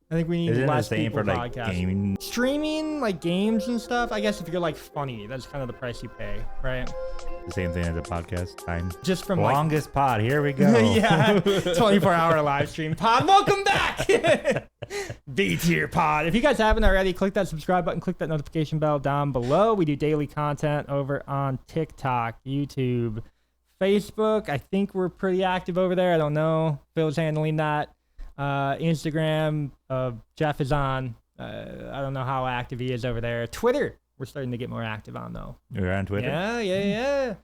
I think we need Isn't less the same people for like podcasting. gaming? Streaming like games and stuff. I guess if you're like funny, that's kind of the price you pay, right? The same thing as a podcast time. Just from longest pod. Here we go. yeah, 24-hour live stream pod. Welcome back, B-tier pod. If you guys haven't already, click that subscribe button, click that notification bell down below. We do daily content over on TikTok, YouTube, Facebook. I think we're pretty active over there. I don't know. Phil's handling that. Instagram, Jeff is on. I don't know how active he is over there. Twitter, we're starting to get more active on though. You're on Twitter? Yeah.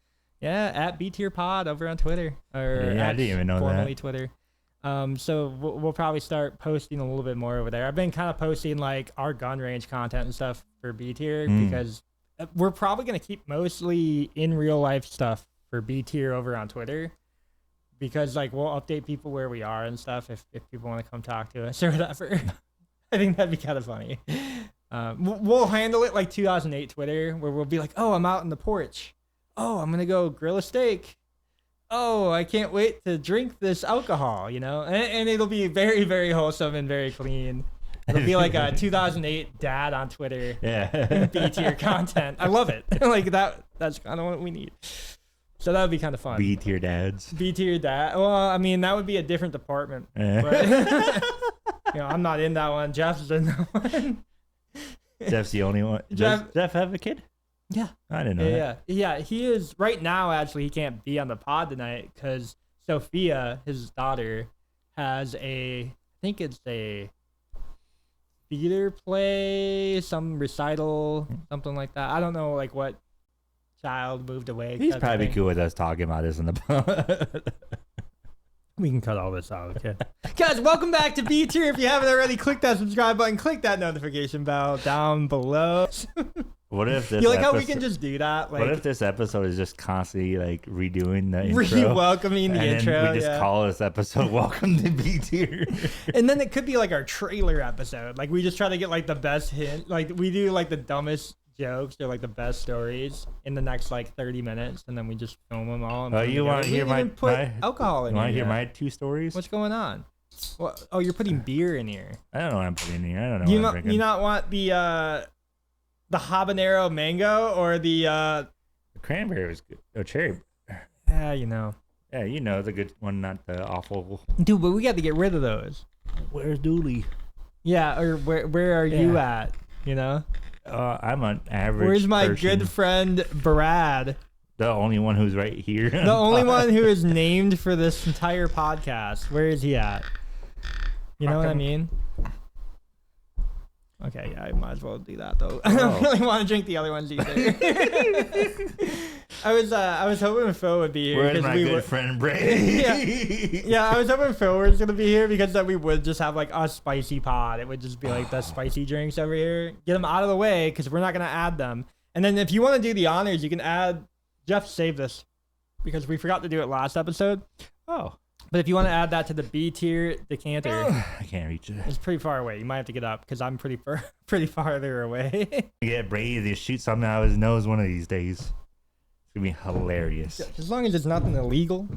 At Btier Pod over on Twitter, or I didn't even know formerly that. Twitter. So we'll probably start posting a little bit more over there. I've been kind of posting like our gun range content and stuff for Btier because we're probably gonna keep mostly in real life stuff for Btier over on Twitter. Because like we'll update people where we are and stuff if people want to come talk to us or whatever. I think that'd be kind of funny. We'll handle it like 2008 Twitter, where we'll be like, "Oh, I'm out on the porch. Oh, I'm gonna go grill a steak. Oh, I can't wait to drink this alcohol," you know. And it'll be very, very wholesome and very clean. It'll be like a 2008 dad on Twitter. Yeah. B-tier content. I love it. Like that. That's kind of what we need. So that would be kind of fun. B-tier dads. B-tier dad. Well, I mean, that would be a different department. But, I'm not in that one. Jeff's in that one. Jeff's the only one. Does Jeff have a kid? Yeah. I didn't know that. Yeah, he is. Right now, actually, he can't be on the pod tonight because Sophia, his daughter, has I think it's a theater play, some recital, something like that. I don't know, like what child moved away. He's probably cool with us talking about this in the pod. We can cut all this out, okay? Guys, welcome back to B-tier. If you haven't already, click that subscribe button, click that notification bell down below. What if this? You like how we can just do that? Like, what if this episode is just constantly like redoing the intro, welcoming the and intro? then we just call this episode "Welcome to B-tier." And then it could be like our trailer episode. Like we just try to get like the best hint. Like we do like the dumbest jokes or like the best stories in the next like 30 minutes, and then we just film them all. Oh, you want to hear my alcohol in you here? Want to hear my 2 stories? What's going on? Well, oh, you're putting beer in here. I don't know what I'm putting in here. I don't know. What I'm drinking. You not want the habanero mango or the cranberry was good. Oh, cherry. Yeah, you know. Yeah, you know the good one, not the awful. Dude, but we got to get rid of those. Where's Dooley? Yeah, or where are you at? You know. I'm an average. Where's my person. good friend Brad? The only one who's right here. The only one who is named for this entire podcast. Where is he at? You know what I mean? Okay, yeah, I might as well do that though. I don't really want to drink the other ones either. I was hoping Phil would be here. Where's my good friend Bray? yeah, I was hoping Phil was gonna be here because then we would just have like a spicy pod. It would just be like the spicy drinks over here. Get them out of the way because we're not gonna add them. And then if you want to do the honors, you can add. Jeff, save this because we forgot to do it last episode. Oh. But if you want to add that to the B-tier decanter, I can't reach it. It's pretty far away. You might have to get up because I'm pretty farther away. Get Brady to shoot something out of his nose one of these days. It's gonna be hilarious. As long as it's nothing illegal.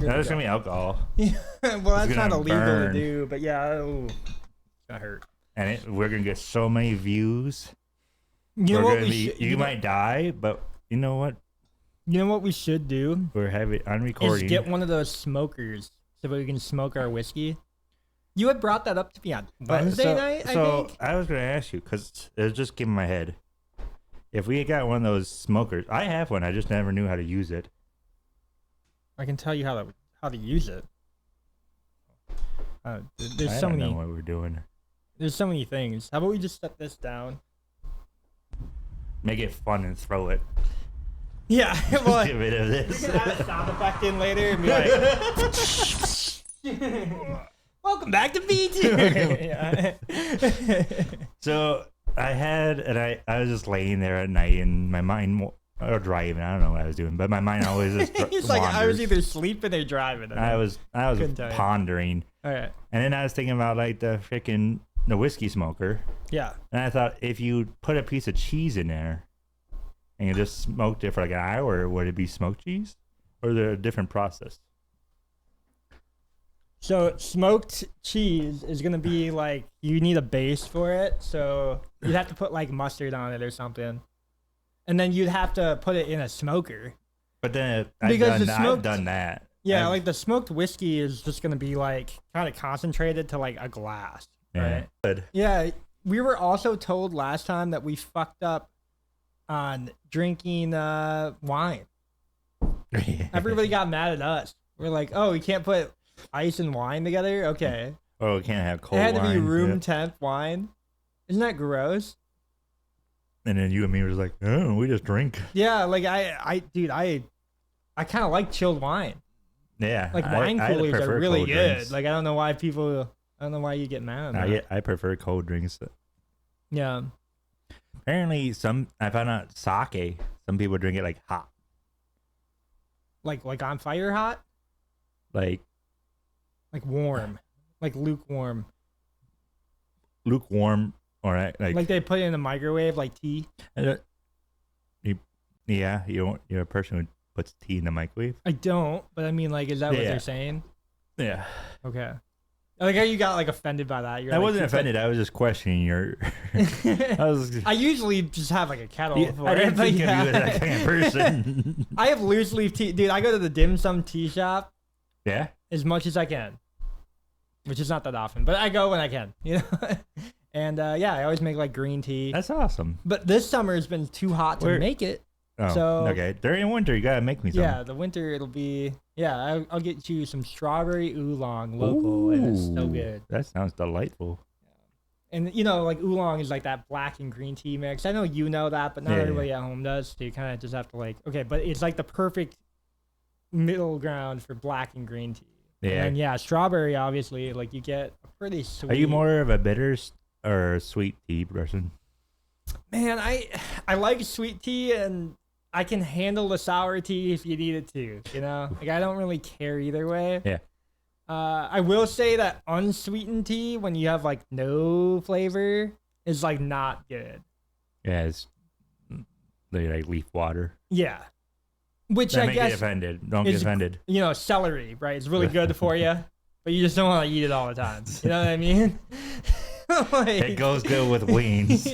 No, it's gonna be alcohol. Yeah, well, that's not illegal burn. to do, but yeah, it's gonna hurt. And we're gonna get so many views. You know what you might die, but you know what? You know what we should do? We're having on recording. Is get one of those smokers so we can smoke our whiskey. You had brought that up to me on Wednesday night, I think. I was going to ask you because it was just in my head. If we got one of those smokers, I have one. I just never knew how to use it. I can tell you how to use it. There's I so don't many. know what we're doing. There's so many things. How about we just set this down? Make it fun and throw it. Yeah, well, get rid of this. You can add a sound effect in later and be like, "Welcome back to B-tier." So I was just laying there at night, and my mind, or driving. I don't know what I was doing, but my mind always just He's like, I was either sleeping or driving. I was pondering. All right. And then I was thinking about like the whiskey smoker. Yeah. And I thought if you put a piece of cheese in there and you just smoked it for like an hour, would it be smoked cheese? Or is there a different process? So smoked cheese is gonna be like you need a base for it, so you'd have to put like mustard on it or something, and then you'd have to put it in a smoker. But then I've done that. Yeah, like the smoked whiskey is just gonna be like kind of concentrated to like a glass, right? Good. Yeah, we were also told last time that we fucked up on drinking wine. Everybody got mad at us. We're like, oh, we can't put ice and wine together? Okay. Oh, we can't have cold wine. It had to be wine. room temp wine. Isn't that gross? And then you and me was like, oh, we just drink. Yeah, like I kind of like chilled wine. Yeah. Like wine coolers are really good. Drinks. Like I don't know why you get mad at that. I prefer cold drinks. Yeah. Apparently I found out sake, some people drink it like hot. Like on fire hot? Like warm. Like lukewarm. Lukewarm or like they put it in the microwave like tea? You're a person who puts tea in the microwave? I don't, but I mean like is that what they're saying? Yeah. Okay. Like how you got like offended by that. I wasn't offended. I was just questioning your. I usually just have like a kettle for I it. didn't think of you as that kind of person. I have loose leaf tea, dude. I go to the dim sum tea shop. Yeah. As much as I can, which is not that often, but I go when I can, you know. And I always make like green tea. That's awesome. But this summer has been too hot to make it. Oh, so okay. During winter, you gotta make me some. Yeah, the winter it'll be. Yeah, I'll get you some strawberry oolong local, and it's so good. That sounds delightful. And you know, like oolong is like that black and green tea mix. I know you know that, but not everybody at home does. So you kind of just have to like, okay, but it's like the perfect middle ground for black and green tea. Yeah. And yeah, strawberry obviously, like you get a pretty sweet. Are you more of a bitter or sweet tea person? Man, I like sweet tea, and I can handle the sour tea if you need it to, you know? Like, I don't really care either way. Yeah. I will say that unsweetened tea, when you have, like, no flavor, is, like, not good. Yeah, it's like leaf water. Yeah. Which that I make guess... you offended. Don't get offended. You know, celery, right? It's really good for you, but you just don't want to eat it all the time. You know what I mean? Like, it goes good with wings.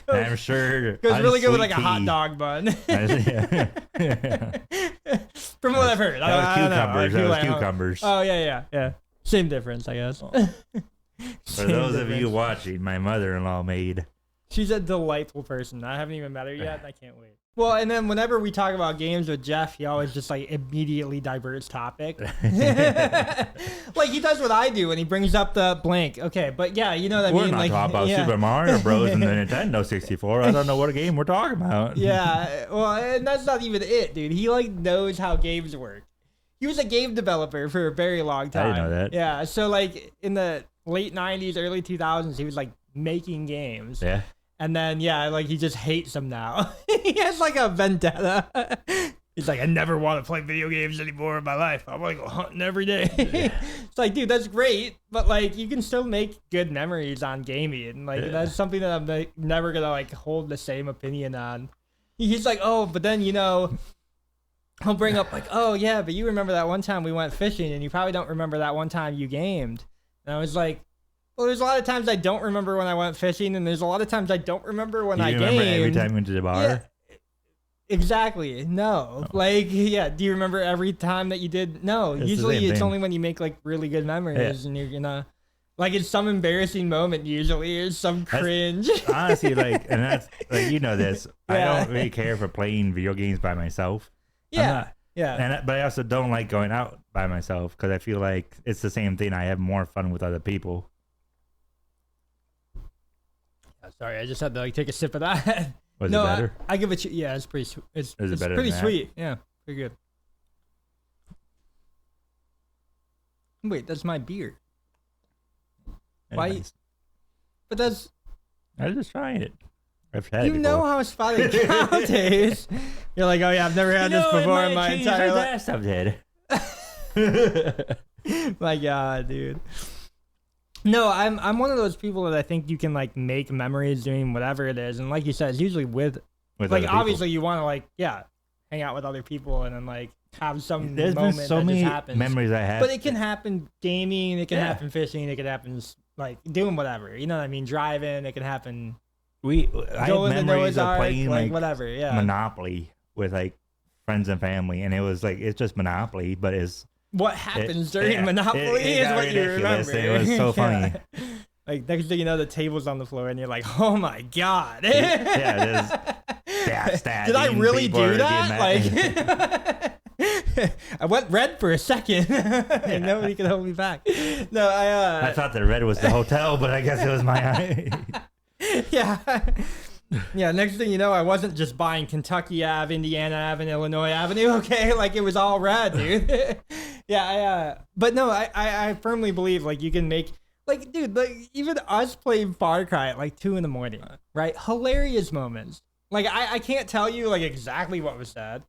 I'm sure it goes really good with like tea. a hot dog bun. From what I've heard. That was cucumbers. Oh yeah. Same difference, I guess. For those of you watching, my mother-in-law made. She's a delightful person. I haven't even met her yet, and I can't wait. Well, and then whenever we talk about games with Jeff, he always just like immediately diverts topic. Like he does what I do when he brings up the blank. Okay, but yeah, you know what I mean. We're not talking about Super Mario Bros. And the Nintendo 64. I don't know what game we're talking about. Yeah, well, and that's not even it, dude. He like knows how games work. He was a game developer for a very long time. I didn't know that. Yeah, so like in the late 90s, early 2000s, he was like making games. Yeah. And then, like, he just hates them now. He has, like, a vendetta. He's like, I never want to play video games anymore in my life. I want to go hunting every day. It's like, dude, that's great. But, like, you can still make good memories on gaming. And, like, that's something that I'm like, never going to, like, hold the same opinion on. He's like, oh, but then, you know, he'll bring up, like, oh, yeah, but you remember that one time we went fishing, and you probably don't remember that one time you gamed. And I was like, well, there's a lot of times I don't remember when I went fishing, and there's a lot of times I don't remember when I gamed. You remember every time you went to the bar? Yeah, exactly. No. Like, yeah, do you remember every time that you did? No. Usually it's only when you make, like, really good memories, and you're gonna... Like, it's some embarrassing moment usually, or some cringe. Honestly, like, and that's, like, you know this. I don't really care for playing video games by myself. Yeah. But I also don't like going out by myself, because I feel like it's the same thing. I have more fun with other people. Sorry, I just had to like take a sip of that. Was it better? I give it. Yeah, it's pretty. It's better pretty than sweet. Yeah, pretty good. Wait, that's my beer. Why? But that's. I was just trying it. I've had you it know how spotted cow tastes. You're like, oh yeah, I've never had this before in my entire life. I've had. My God, dude. No, I'm one of those people that I think you can like make memories doing whatever it is, and like you said, it's usually with like obviously you want to like hang out with other people and then like have some There's moment been so that many just happens. memories I have. But it can happen gaming, it can Yeah. happen fishing, it can happen like doing whatever. You know what I mean? Driving, it can happen. I have Going to memories Noah's of Ark, playing like like whatever. Yeah. Monopoly with like friends and family, and it was like it's just Monopoly, but it's What happens during Monopoly it is got what you ridiculous. remember. It was so funny. Yeah. Like next thing you know, the table's on the floor, and you're like, "Oh my god!" Yeah, stat. Did I really do that? Like, Like, I went red for a second, and nobody could hold me back. No, I thought the red was the hotel, but I guess it was my eye. Yeah. Yeah, next thing you know, I wasn't just buying Kentucky Ave, Indiana Ave, and Illinois Avenue, okay? Like, it was all red, dude. Yeah, but no, I firmly believe, like, you can make, like, dude, like, even us playing Far Cry at, like, 2 in the morning, right? Hilarious moments. Like, I can't tell you, like, exactly what was said,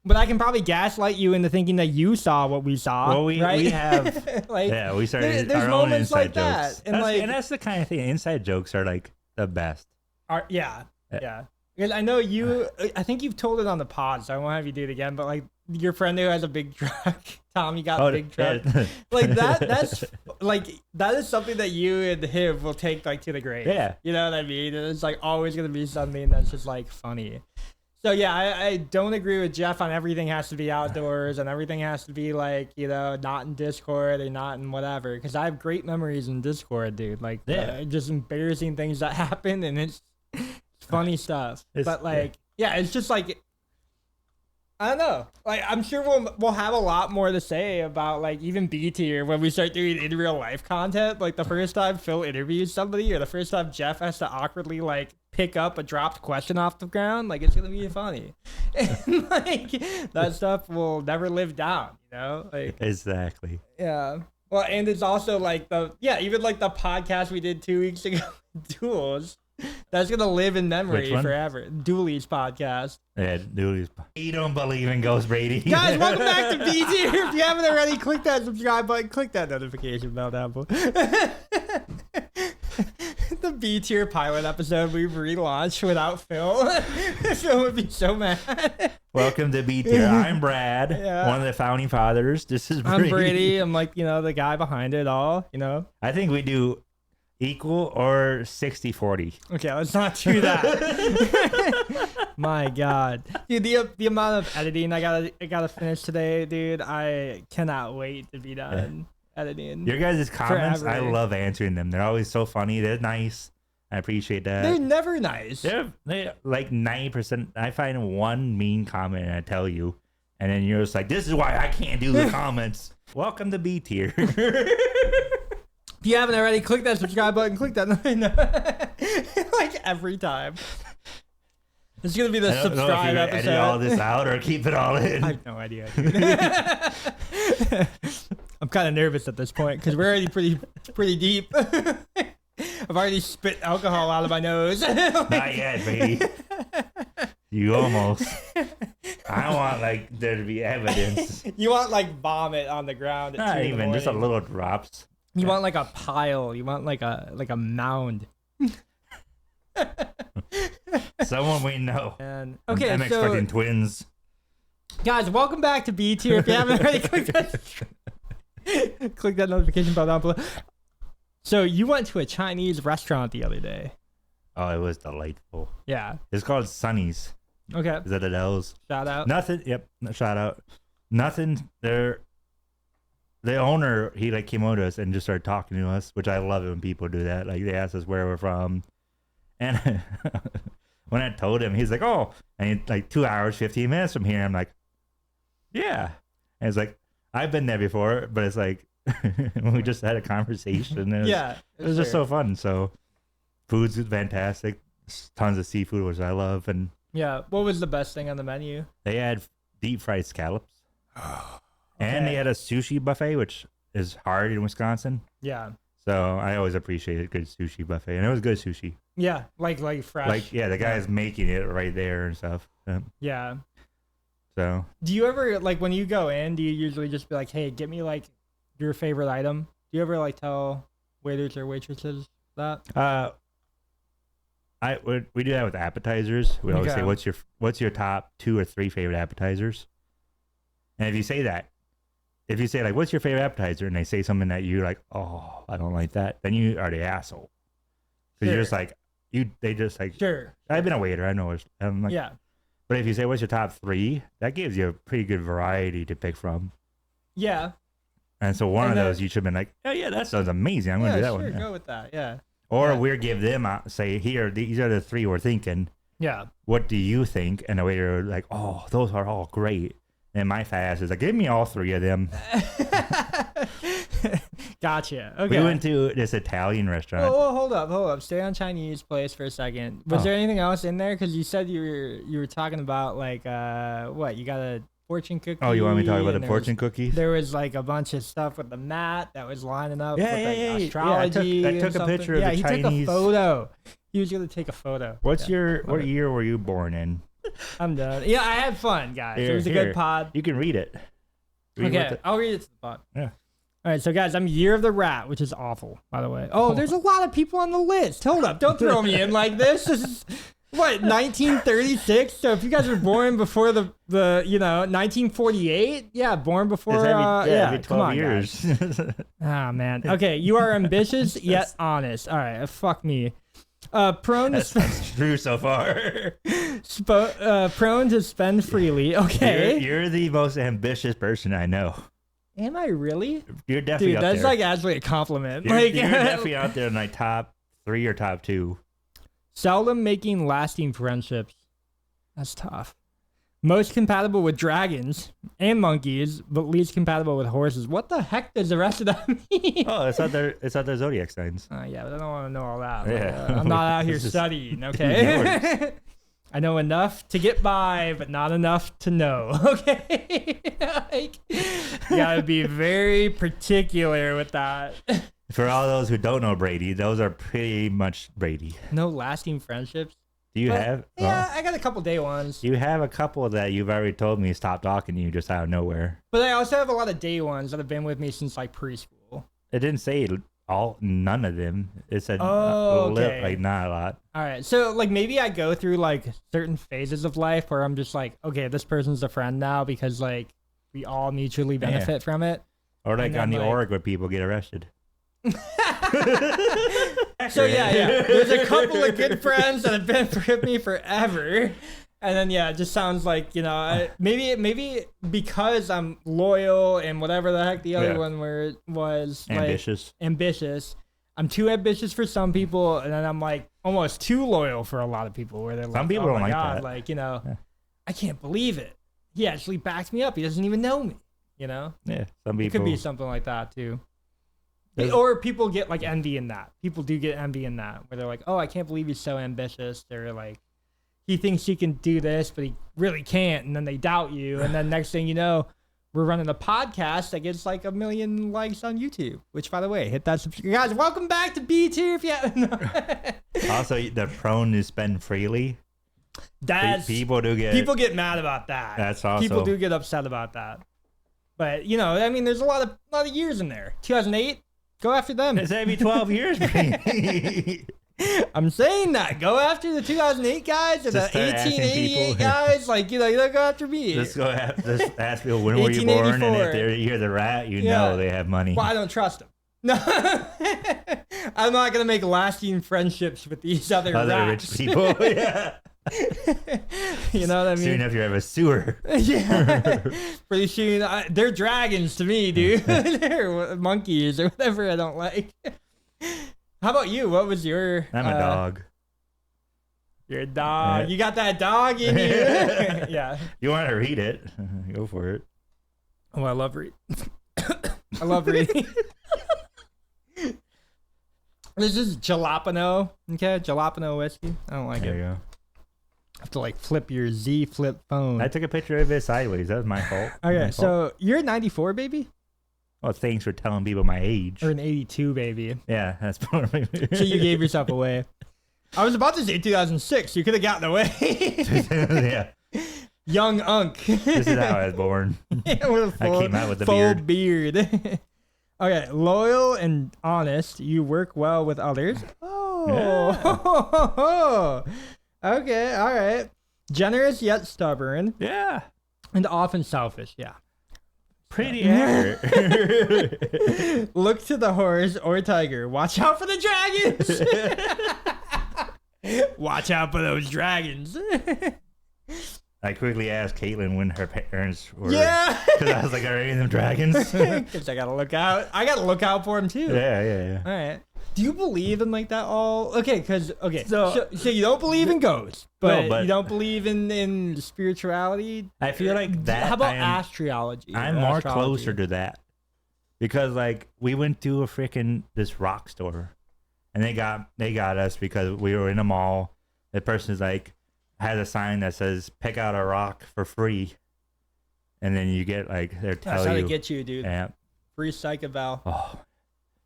but I can probably gaslight you into thinking that you saw what we saw, Well, we have, like, yeah, we started there's our own moments inside like jokes. that, and That's the kind of thing. Inside jokes are like the best. Yeah. Because I know you, I think you've told it on the pod, so I won't have you do it again. But like your friend who has a big truck, Tom, you got a big truck. Yeah. Like that's like that is something that you and him will take like to the grave. Yeah. You know what I mean? It's like always gonna be something that's just like funny. So yeah, I don't agree with Jeff on everything has to be outdoors and everything has to be like, you know, not in Discord or not in whatever. Because I have great memories in Discord, dude. Like just embarrassing things that happen, and it's funny stuff. But like, yeah, it's just like, I don't know. Like, I'm sure we'll have a lot more to say about like even Btier when we start doing in real life content. Like the first time Phil interviews somebody, or the first time Jeff has to awkwardly like pick up a dropped question off the ground. Like it's gonna be funny, and like that stuff will never live down. You know, like exactly. Yeah. Well, and it's also like even like the podcast we did 2 weeks ago, Duels. That's gonna live in memory forever. Dooley's podcast. Yeah, Dooley's. You don't believe in Ghost Brady. Guys, welcome back to Btier. If you haven't already, click that subscribe button. Click that notification bell down below. The Btier pilot episode we relaunched without Phil. Phil would be so mad. Welcome to Btier. I'm Brad, one of the founding fathers. This is Brady. I'm Brady. I'm like, you know, the guy behind it all, you know. I think we do equal or 60-40. Okay, let's not do that. My God, dude, the amount of editing I gotta finish today, dude. I cannot wait to be done editing. Your guys' comments, forever. I love answering them. They're always so funny. They're nice. I appreciate that. They're never nice. They're like 90%. I find one mean comment and I tell you, and then you're just like, "This is why I can't do the comments." Welcome to Btier. If you haven't already, click that subscribe button. Click that. Like every time. This is gonna be the subscribe episode. Edit all this out or keep it all in. I have no idea. I'm kind of nervous at this point because we're already pretty deep. I've already spit alcohol out of my nose. Not yet, baby. You almost. I want like there to be evidence. You want like vomit on the ground. Not even just a little drops. You want like a pile. You want like a mound. Someone we know. And okay, I'm so expecting twins. guys, welcome back to Btier. If you haven't already, click that notification bell down below. So you went to a Chinese restaurant the other day. Oh, it was delightful. Yeah. It's called Sonny's. Okay. Is that Adele's? Shout out. Nothing. Yep. Shout out. Nothing. The owner, he like came over to us and just started talking to us, which I love it when people do that. Like they ask us where we're from. And when I told him, he's like, "Oh," and he's like 2 hours, 15 minutes from here. I'm like, "Yeah." And it's like, I've been there before, but it's like, we just had a conversation. It was just so fun. So food's fantastic. Tons of seafood, which I love. And yeah, what was the best thing on the menu? they had deep fried scallops. And they had a sushi buffet, which is hard in Wisconsin. Yeah. So I always appreciate a good sushi buffet. And it was good sushi. Yeah, like fresh. Like, yeah, the guy's making it right there and stuff. Yeah. So do you ever, like, when you go in, do you usually just be like, "Hey, get me like your favorite item"? Do you ever like tell waiters or waitresses that? I We do that with appetizers. We always Okay. say, what's your top 2 or 3 favorite appetizers? And if you say like, what's your favorite appetizer, and they say something that you're like, oh, I don't like that, then you are the asshole. Because you're just like, they just like, Sure. I've been a waiter, I know. I'm like, Yeah. But if you say, what's your top 3, that gives you a pretty good variety to pick from. Yeah. And so one of those, you should have been like, oh yeah, that sounds amazing. I'm gonna do that sure, one. Yeah. Go with that. Yeah. Or Yeah. we'll give them say, here, these are the 3 we're thinking. Yeah. What do you think? And the waiter like, oh, those are all great. And my fat ass is like, give me all 3 of them. Gotcha. Okay. We went to this Italian restaurant. Oh, hold up. Stay on Chinese place for a second. Was there anything else in there? Because you said you were talking about like what? You got a fortune cookie. Oh, you want me to talk about and the fortune cookies? There was like a bunch of stuff with the mat that was lining up. Yeah, with, like, yeah. astrology. I took a picture of the Chinese. Yeah, he took a photo. He was gonna take a photo. What year were you born in? I'm done. Yeah, I had fun, guys. It was a good pod. You can read it. I'll read it to the pod. Yeah. All right, so guys, I'm Year of the Rat, which is awful, by the way. Oh, there's a lot of people on the list. Hold up, don't throw me in like this. This is what 1936. So if you guys were born before the 1948, yeah, born before. Every 12 come on, years. guys. Ah, man. Okay, you are ambitious yet honest. All right, fuck me. Prone to That's true so far. prone to spend freely. Okay. You're the most ambitious person I know. Am I really? You're definitely Dude, up that's there. like actually a compliment. You're Like definitely out there in like top 3 or top 2. seldom making lasting friendships. That's tough. Most compatible with dragons and monkeys, but least compatible with horses. What the heck does the rest of that mean? Oh, it's not their zodiac signs. Yeah, but I don't want to know all that. Yeah. Like, I'm not out here studying, okay? I know enough to get by, but not enough to know, okay? Like, you gotta be very particular with that. For all those who don't know Brady, those are pretty much Brady. No lasting friendships. Do you have? Yeah, I got a couple day ones. You have a couple that you've already told me stop talking to you just out of nowhere. But I also have a lot of day ones that have been with me since like preschool. It didn't say none of them. It said okay. like not a lot. All right. So like maybe I go through like certain phases of life where I'm just like, okay, this person's a friend now because like we all mutually benefit from it. Or like And then, on the like- org where people get arrested. So yeah. There's a couple of good friends that have been with me forever. And then it just sounds like, maybe because I'm loyal and whatever the heck the other one was Ambitious. like ambitious. I'm too ambitious for some people, and then I'm like almost too loyal for a lot of people where they're like, Some people oh don't my like God, that. like, I can't believe it. He actually backs me up. He doesn't even know me, Yeah, some people. It could be something like that too. There's- Or people get like envy in that. People do get envy in that where they're like, oh, I can't believe he's so ambitious. They're like, he thinks he can do this, but he really can't. And then they doubt you. And then next thing you know, we're running a podcast that gets like 1 million likes on YouTube, which by the way, hit that subscribe. Guys, welcome back to Btier. If you Also, the prone to spend freely. People get mad about that. That's also. People do get upset about that. But there's a lot of years in there. 2008, go after them. It's every 12 years. I'm saying that. Go after the 2008 guys or the Just start asking 1888 people. guys. Like, you don't go after me. Just ask people when were you born, and if you're the rat, know they have money. Well, I don't trust them. No, I'm not gonna make lasting friendships with these other rats. rich people. Yeah. You know what I mean? Soon enough, you have a sewer. Yeah. Pretty soon, they're dragons to me, dude. They're monkeys or whatever I don't like. How about you? What was your... I'm a dog. You're a dog. Yeah. You got that dog in you? Yeah. You want to read it? Go for it. Oh, I love reading. I love reading. This is jalapeno. Okay, jalapeno whiskey. I don't like There it. you go. Have to like flip your Z flip phone. I took a picture of it sideways. That was my fault. Okay, so you're a 94 baby? Well, thanks for telling people my age. Or an 82 baby? Yeah, that's part of me. So you gave yourself away. I was about to say 2006. You could have gotten away. Yeah. Young Unk. This is how I was born. Yeah, with a I came out with a full beard. Okay, loyal and honest. You work well with others. Oh, Oh. Okay. All right. Generous yet stubborn. Yeah. And often selfish. Yeah. Pretty accurate. Look to the horse or tiger. Watch out for the dragons. Watch out for those dragons. I quickly asked Caitlin when her parents were. Yeah. Because I was like, are any of them dragons? Because I gotta look out. I gotta look out for them too. Yeah. All right. Do you believe in like that all? Okay, so you don't believe in ghosts, but, but you don't believe in spirituality. I feel like that. How about astrology? I'm more Astrology? closer to that because like we went to a freaking this rock store, and they got us because we were in a mall. The person's like has a sign that says "Pick out a rock for free," and then you get like they're telling you. That's how they get you, dude. Yeah. Free psych eval. Oh.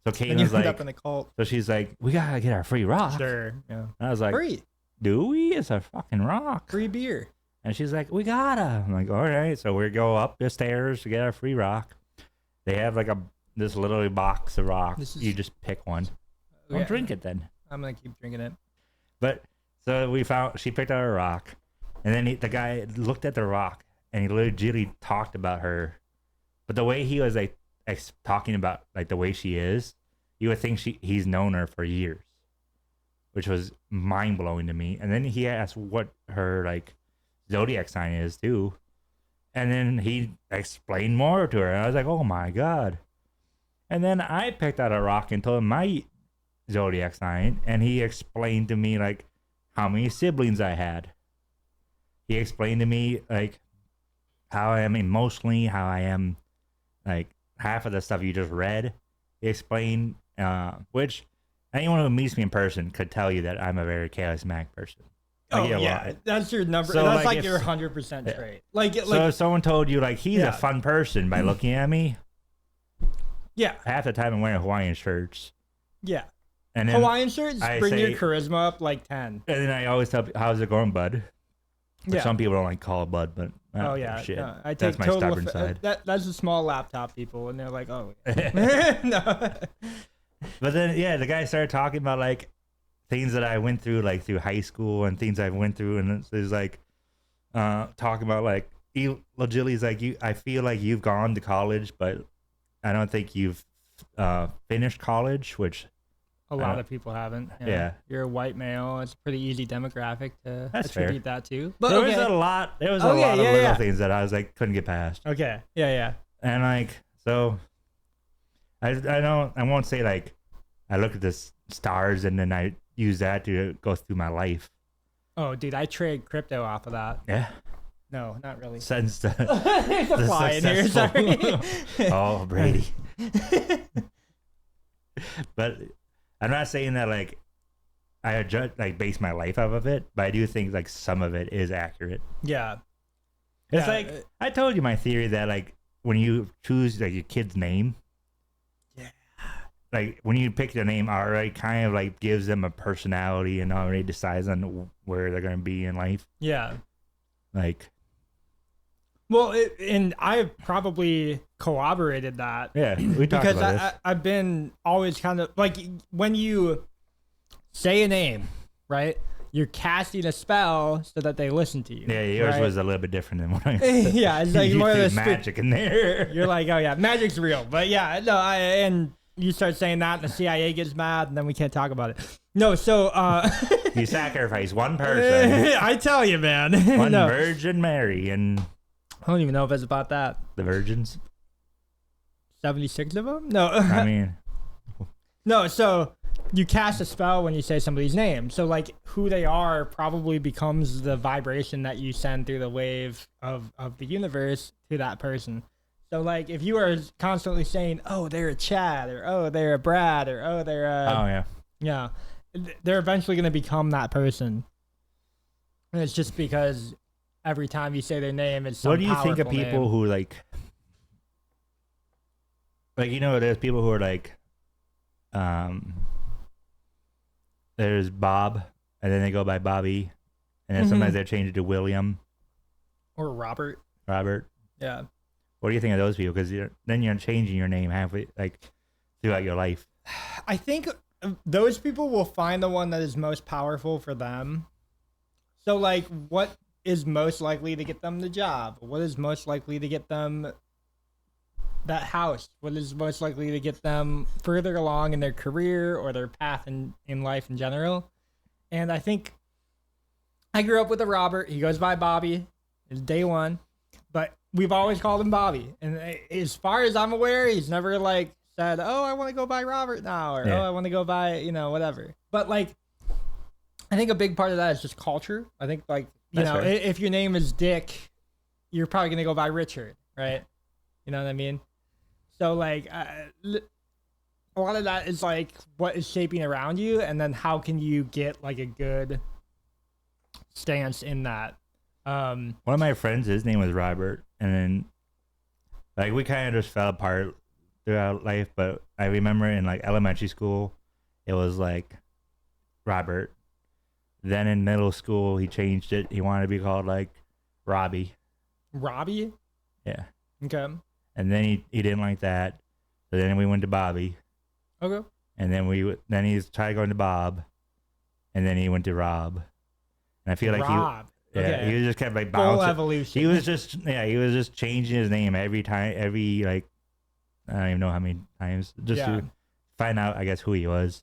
So And you Caitlin's end like, up in a cult. so she's like, we gotta get our free rock. Sure. Yeah. And I was like, Free. do we? It's a fucking rock. Free beer. And she's like, we gotta. I'm like, all right. So we go up the stairs to get our free rock. They have like this little box of rocks. You just pick one. Don't drink it then. I'm gonna keep drinking it. But so she picked out a rock, and then the guy looked at the rock and he legitimately talked about her. But the way he was like talking about like the way she is, you would think he's known her for years, which was mind blowing to me. And then he asked what her like zodiac sign is too, and then he explained more to her. And I was like, oh my god. And then I picked out a rock and told him my zodiac sign, and he explained to me like how many siblings I had. He explained to me like how I am emotionally, how I am like half of the stuff you just read. He explained, which anyone who meets me in person could tell you that I'm a very charismatic person. That's your number. So, that's like, your 100% trait. Like, so if someone told you like he's a fun person by looking at me, yeah, half the time I'm wearing Hawaiian shirts. Yeah. And then Hawaiian shirts bring your charisma up like 10. And then I always tell people, how's it going, bud? Which some people don't like call it bud, but shit. No, I take that's my stubborn side. That's the small laptop people, and they're like, oh. No. But then, the guy started talking about like things that I went through, like through high school and things I went through, and it's like talking about like Jilly's like I feel like you've gone to college, but I don't think you've finished college, which a lot of people haven't. Yeah. You're a white male. It's a pretty easy demographic to That's attribute fair. that to. But there was a lot of little things that I was like couldn't get past. Okay. Yeah. And like so I won't say like I look at the stars and then I use that to go through my life. Oh, dude, I trade crypto off of that. Yeah. No, not really. Since the there's a fly in here, sorry. Oh, Brady. But I'm not saying that like I base my life off of it, but I do think like some of it is accurate. Yeah. It's like I told you my theory that like when you choose like your kid's name, like when you pick the name already kind of like gives them a personality and already decides on where they're going to be in life. Yeah. Like, well, and I've probably corroborated that. Yeah, we talked because about this. I've been always kind of like when you say a name, right? You're casting a spell so that they listen to you. Yeah, yours right? was a little bit different than what I yeah, it's like more of the magic in there. You're like, oh yeah, magic's real. But yeah, no, and you start saying that and the CIA gets mad and then we can't talk about it. No, so you sacrifice one person. I tell you, man. One Virgin Mary and I don't even know if it's about that. The virgins? 76 of them? No. I mean. No, so you cast a spell when you say somebody's name. So, like, who they are probably becomes the vibration that you send through the wave of the universe to that person. So, like, if you are constantly saying, oh, they're a Chad, or oh, they're a Brad, or oh, they're a... Oh, yeah. Yeah. They're eventually going to become that person. And it's just because every time you say their name, it's some What do you think of people name. who, like, you know, there's people who are, like, there's Bob, and then they go by Bobby, and then sometimes they change it to William. Or Robert. Yeah. What do you think of those people? Because then you're changing your name halfway, like, throughout your life. I think those people will find the one that is most powerful for them. So like, what is most likely to get them the job? What is most likely to get them that house? What is most likely to get them further along in their career or their path in life in general? And I think I grew up with a Robert. He goes by Bobby. It's day one, but we've always called him Bobby. And as far as I'm aware, he's never like said, "Oh, I want to go by Robert now," or "Oh, I want to go by, you know, whatever." But like, I think a big part of that is just culture. I think like, you know, if your name is Dick, you're probably gonna go by Richard, right? You know what I mean? So like, a lot of that is like what is shaping around you, and then how can you get like a good stance in that. One of my friends, his name was Robert, and then like we kind of just fell apart throughout life. But I remember in like elementary school, it was like Robert. Then in middle school, he changed it. He wanted to be called like Robbie. Robbie? Yeah. Okay. And then he didn't like that. So then we went to Bobby. Okay. And then he tried going to Bob, and then he went to Rob. And I feel like Rob. He was just kept like bouncing. Full evolution. He was just changing his name every time, I don't even know how many times, just to find out, I guess, who he was.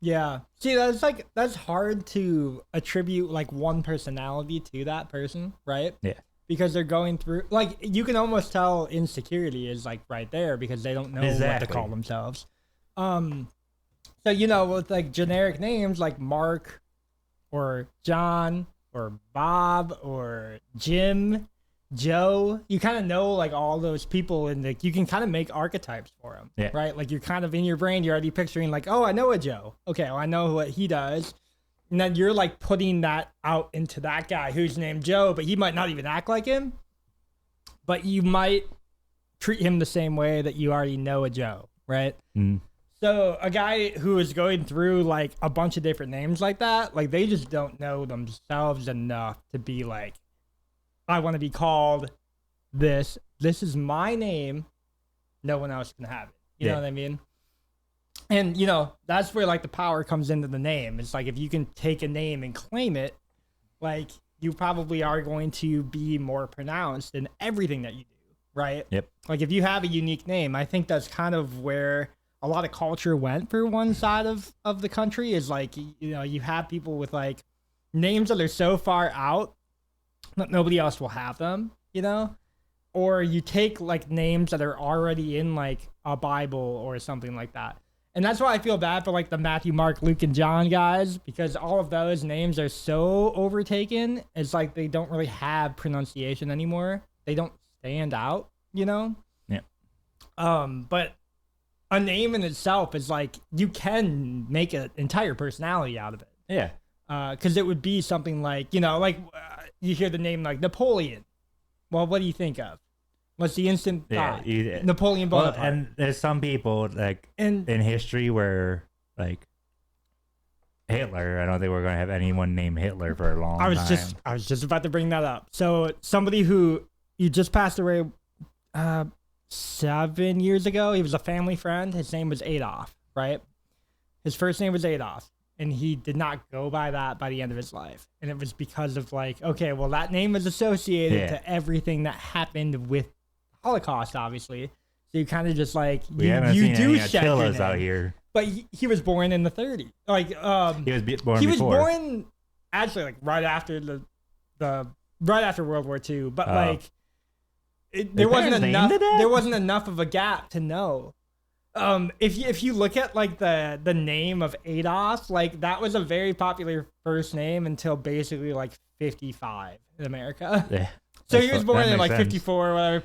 Yeah. See, that's hard to attribute like one personality to that person, right? Yeah. Because they're going through, like, you can almost tell insecurity is like right there because they don't know what to call themselves. So, you know, with like generic names like Mark or John or Bob or Jim, Joe, you kind of know like all those people, and like you can kind of make archetypes for them, right? Like you're kind of in your brain, you're already picturing like, oh, I know a Joe. Okay, well, I know what he does. And then you're like putting that out into that guy who's named Joe, but he might not even act like him. But you might treat him the same way that you already know a Joe, right? Mm. So a guy who is going through like a bunch of different names like that, like they just don't know themselves enough to be like, I want to be called this. This is my name. No one else can have it. You know what I mean? And, you know, that's where like the power comes into the name. It's like if you can take a name and claim it, like you probably are going to be more pronounced in everything that you do, right? Yep. Like if you have a unique name, I think that's kind of where a lot of culture went for one side of the country is like, you know, you have people with like names that are so far out that nobody else will have them, you know? Or you take like names that are already in like a Bible or something like that. And that's why I feel bad for like the Matthew, Mark, Luke, and John guys, because all of those names are so overtaken. It's like they don't really have pronunciation anymore. They don't stand out, you know? Yeah. But a name in itself is like, you can make an entire personality out of it. Yeah. Because it would be something like, you know, like you hear the name like Napoleon. Well, what do you think of? What's the instant thought? Napoleon Bonaparte. Well, and there's some people like in history where like Hitler, I don't think we're going to have anyone named Hitler for a long time. I was just about to bring that up. So somebody who you just passed away 7 years ago, he was a family friend. His name was Adolf, right? His first name was Adolf. And he did not go by that by the end of his life. And it was because of like, okay, well, that name is associated to everything that happened with Holocaust, obviously. So you kind of just like, you do shed your name. Out here. But he was born in the 30s. Like, he was born actually like right after right after World War II. But like, there wasn't enough of a gap to know. If you look at like the name of Adolf, like that was a very popular first name until basically like 55 in America. Yeah, so he was born in like 54 or whatever,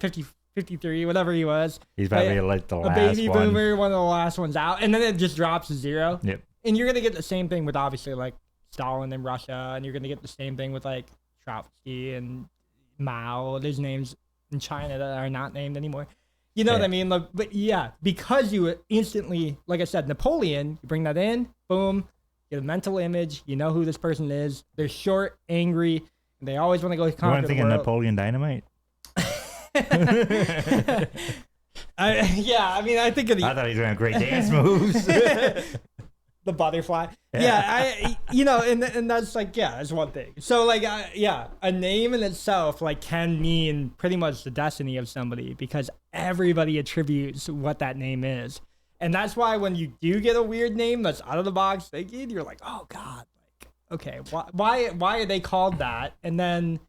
53, whatever he was. He's probably like the last baby boomer, one of the last ones out, and then it just drops to 0. Yep. And you're gonna get the same thing with obviously like Stalin in Russia, and you're gonna get the same thing with like Trotsky and Mao. There's names in China that are not named anymore. You know what I mean? Like, but yeah, because you instantly, like I said, Napoleon, you bring that in, boom, get a mental image. You know who this person is. They're short, angry, and they always want to go conquer the world. You want to think of Napoleon Dynamite? I think of I thought he was doing great dance moves. The butterfly. Yeah, and that's like, yeah, that's one thing. So like, a name in itself like can mean pretty much the destiny of somebody because everybody attributes what that name is. And that's why when you do get a weird name that's out of the box thinking, you're like, oh God, like, okay, why are they called that? And then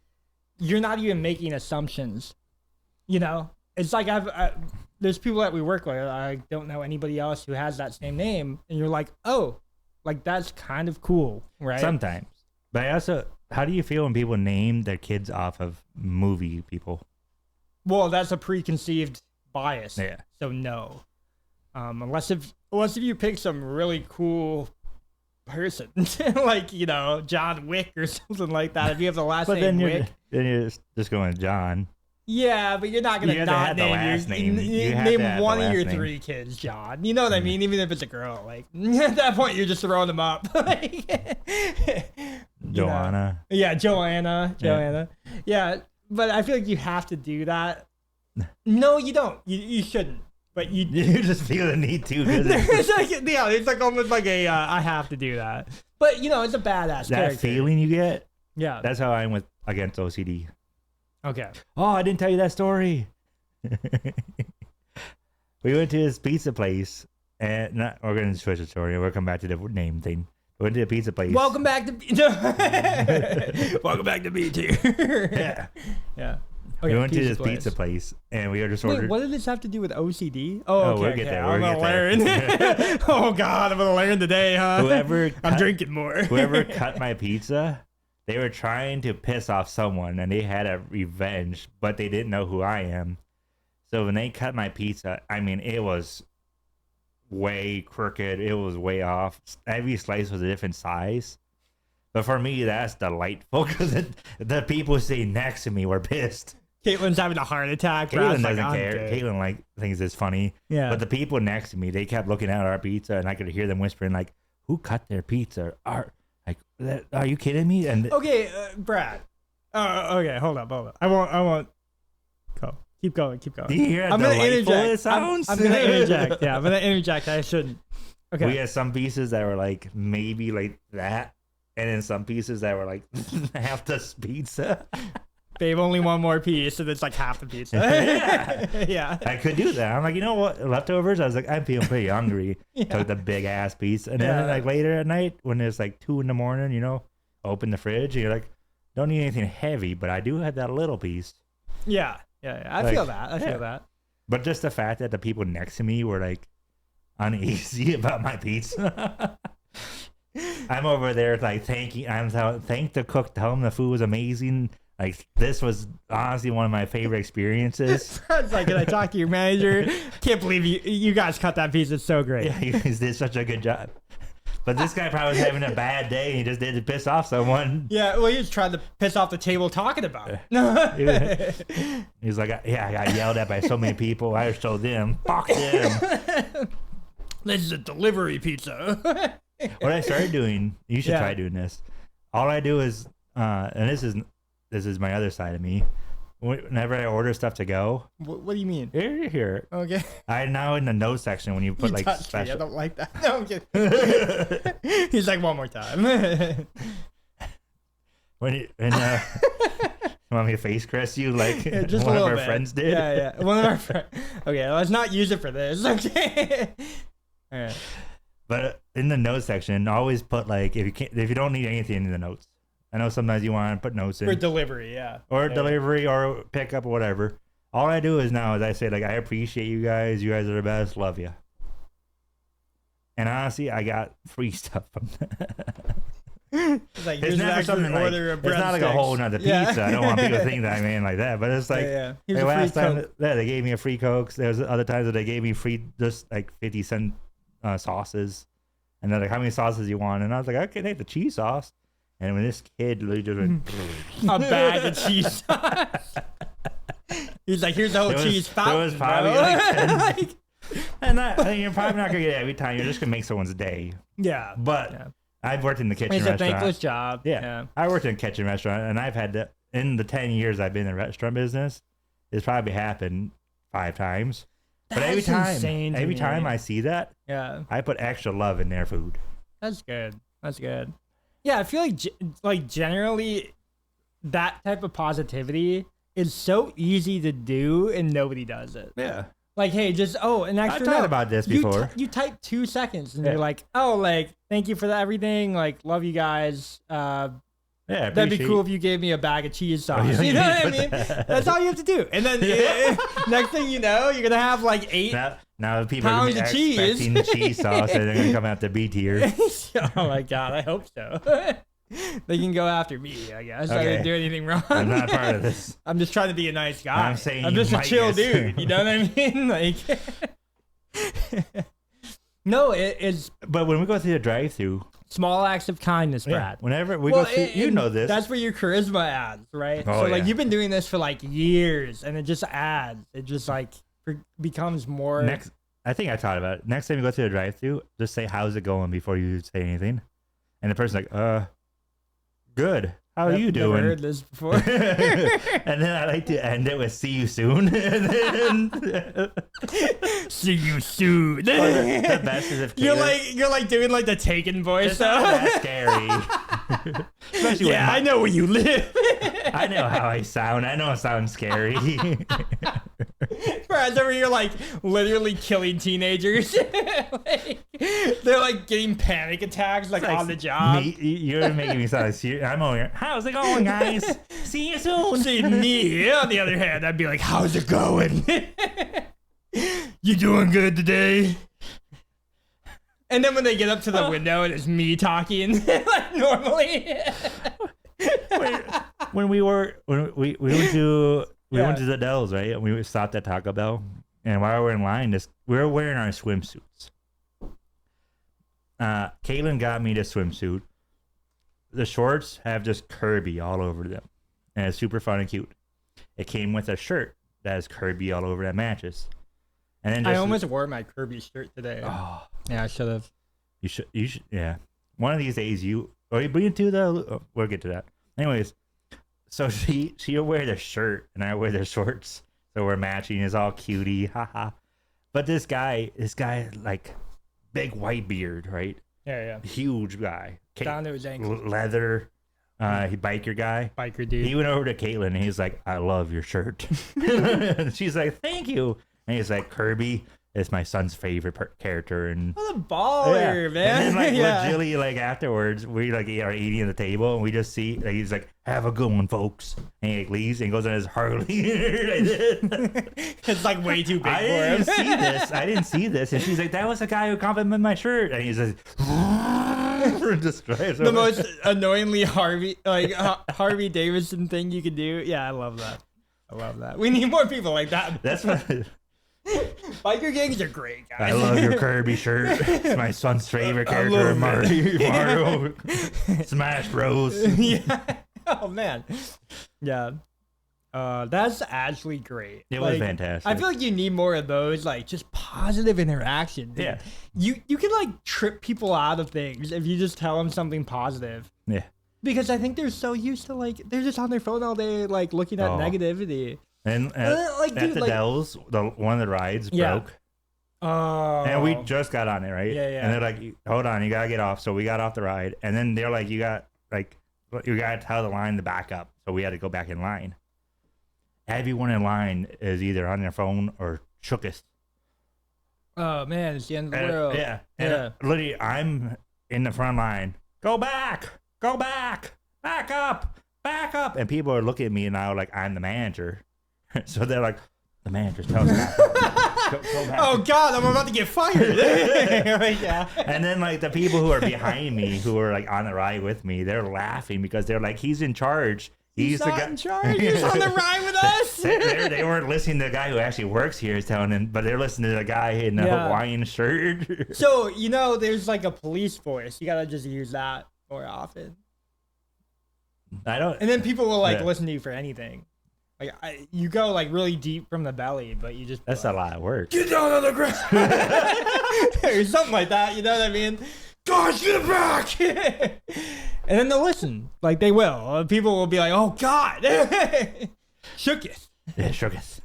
you're not even making assumptions, It's like there's people that we work with. I don't know anybody else who has that same name, and you're like, oh, like that's kind of cool, right? Sometimes, but how do you feel when people name their kids off of movie people? Well, that's a preconceived bias. Yeah. So no, unless if you pick some really cool person, like John Wick or something like that. If you have the last name Wick, then you're just going John. Yeah, but you're not gonna not name one of your 3 kids John. You know what I mean? Even if it's a girl, like at that point you're just throwing them up. Joanna. Yeah, Joanna. Yeah, but I feel like you have to do that. No, you don't. You shouldn't. But you just feel the need to. It's like almost like a I have to do that. But it's a badass. That character. feeling you get. Yeah, that's how I'm against OCD. Okay. Oh, I didn't tell you that story. We went to this pizza place, and we're going to switch the story. We'll come back to the name thing. We went to a pizza place. Welcome back to Welcome back to Btier. Yeah. Yeah. Okay, we went to this pizza place, and we just ordered. Wait, what did this have to do with OCD? Oh, okay. We'll get there. I'm gonna learn. Oh God, I'm gonna learn today, huh? I'm drinking more. Whoever cut my pizza, they were trying to piss off someone, and they had a revenge, but they didn't know who I am. So when they cut my pizza, I mean, it was way crooked. It was way off. Every slice was a different size. But for me, that's delightful because the people sitting next to me were pissed. Caitlin's having a heart attack. Caitlin doesn't care. Caitlin thinks it's funny. Yeah. But the people next to me, they kept looking at our pizza, and I could hear them whispering like, "Who cut their pizza? Are you kidding me?" And okay, Brad. Okay, hold up. I won't. Go. Keep going. Do you hear how delightful it sounds? I'm gonna interject. Yeah, I'm gonna interject. I shouldn't. Okay. We had some pieces that were like maybe like that, and then some pieces that were like half the pizza. Babe, only one more piece, and it's like half the pizza. Yeah. I could do that. I'm like, you know what? Leftovers. I was like, I'm feeling pretty hungry. Yeah. Took the big ass piece, and then like later at night when it's like 2 a.m, open the fridge, and you're like, don't need anything heavy, but I do have that little piece. Yeah. I feel that. I feel that. But just the fact that the people next to me were like uneasy about my pizza. I'm over there like thank the cook, tell him the food was amazing. Like, this was honestly one of my favorite experiences. It's like, can I talk to your manager? Can't believe you guys cut that piece. It's so great. Yeah, you guys did such a good job. But this guy probably was having a bad day. And he just did to piss off someone. Yeah, well, he was trying to piss off the table talking about it. He's like, yeah, I got yelled at by so many people. I just told them, fuck them. This is a delivery pizza. What I started doing, you should try doing this. All I do is, and this is my other side of me. Whenever I order stuff to go. What do you mean? Here. Okay. I now in the note section when you put like special. Me. I don't like that. No, I'm kidding. He's like, one more time. You want me to face caress you like just one of our friends did? Yeah. One of our friends. Okay, let's not use it for this. Okay. All right. But in the notes section, always put like if you don't need anything in the notes. I know sometimes you want to put notes in. For delivery, yeah. Or delivery or pickup or whatever. All I do is now is I say, like, I appreciate you guys. You guys are the best. Love you. And honestly, I got free stuff from that. It's like, it's never something like, it's not like a whole nother pizza. I don't want people to think that I mean like that. But it's like, hey, last time they gave me a free Coke. There was other times that they gave me free, just like 50-cent sauces. And they're like, how many sauces you want? And I was like, okay, take the cheese sauce. And when this kid literally just went a bag of cheese sauce. He's like, here's the whole cheese fountain. There was probably like 10. And you're probably not going to get it every time. You're just going to make someone's day. Yeah. But I've worked in the kitchen restaurant. It's a thankless job. Yeah. I worked in a kitchen restaurant, and I've had in the 10 years I've been in the restaurant business, it's probably happened 5 times. But every time I see that, I put extra love in their food. That's good. That's good. Yeah, I feel like generally that type of positivity is so easy to do and nobody does it. Yeah. Like, hey, just an extra. I've thought about this before. You type 2 seconds and you're like, oh, like, thank you for everything. Like, love you guys. Yeah, that'd be cool if you gave me a bag of cheese sauce. You know what I mean? That's all you have to do. And then next thing you know, you're gonna have like 8 now people are gonna be expecting cheese sauce and they're gonna come out to Btier. Oh my god, I hope so. They can go after me, I guess. Okay. I didn't do anything wrong. I'm not part of this. I'm just trying to be a nice guy. I'm saying I'm just a chill dude. You know what I mean? Like, no, it's. But when we go through the drive-through, small acts of kindness, Brad. Whenever we go through, you know this. That's where your charisma adds, right? Oh, so like you've been doing this for like years, and it just adds. It just like becomes more. I think I thought about it. Next time you go through the drive-through, just say, "How's it going?" before you say anything, and the person's like, good. How are you doing?" Never heard this before. And then I like to end it with "See you soon." And then, see you soon. The best is if you're like doing like the Taken voice. It's not that scary. Especially I know where you live. I know how I sound. I know it sounds scary. Whereas over here, like literally killing teenagers. They're like getting panic attacks, like on the job. You're making me sound serious. I'm over here. How's it going, guys? See you soon. See me, on the other hand, I'd be like, how's it going? You doing good today? And then when they get up to the window and it's me talking, like normally. When we went to the Dells, right? And we stopped at Taco Bell, and while we were in line, we were wearing our swimsuits. Caitlin got me the swimsuit. The shorts have just Kirby all over them, and it's super fun and cute. It came with a shirt that has Kirby all over that matches. And then I almost wore my Kirby shirt today. Oh, yeah, I should have. You should. Yeah. One of these days, we'll get to that. Anyways, so she'll wear the shirt and I wear the shorts, so we're matching. It's all cutie, haha. But this guy, like, big white beard, right? Yeah. Huge guy. Down to his ankle. Leather. He biker guy. Biker dude. He went over to Caitlin and he's like, "I love your shirt." She's like, "Thank you." And he's like, "Kirby is my son's favorite character." And what a baller, man. And then legitimately, afterwards, we are eating at the table and we just see he's like, "Have a good one, folks." And he leaves and goes on his Harley. It's like way too big for him. I didn't see this. And she's like, "That was the guy who complimented my shirt." And he's like, the most annoyingly Harvey Davidson thing you could do. Yeah, I love that. We need more people like that. That's what. Biker gangs are great, guys. I love your Kirby shirt. It's my son's favorite character in Mario Smash Bros. Yeah. Oh man. Yeah. That's actually great. It was fantastic. I feel like you need more of those, like just positive interaction. Yeah. You can like trip people out of things if you just tell them something positive. Yeah. Because I think they're so used to they're just on their phone all day, like looking at negativity. And at the Dells, one of the rides broke. Oh. And we just got on it, right? Yeah. And they're like, "Hold on, you gotta get off." So we got off the ride, and then they're like, you gotta tell the line to back up. So we had to go back in line. Everyone in line is either on their phone or shookest. Oh man, it's the end of the world. Yeah. And literally, I'm in the front line. Go back, back up. And people are looking at me now like I'm the manager. So they're like, "The manager's telling us go back." Oh God, I'm about to get fired. Yeah. And then the people who are behind me, who are on the ride with me, they're laughing because they're like, "He's in charge. He's the guy in charge. He's on the ride with us." They weren't listening to the guy who actually works here is telling them, but they're listening to the guy in the Hawaiian shirt. So there's a police force. You gotta just use that more often. I don't. And then people will listen to you for anything. You go really deep from the belly, but you just that's a lot of work. Get down on the ground, or something like that. You know what I mean? Gosh, get back! And then they'll listen. They will. People will be like, "Oh God, shooketh." Yeah, shooketh.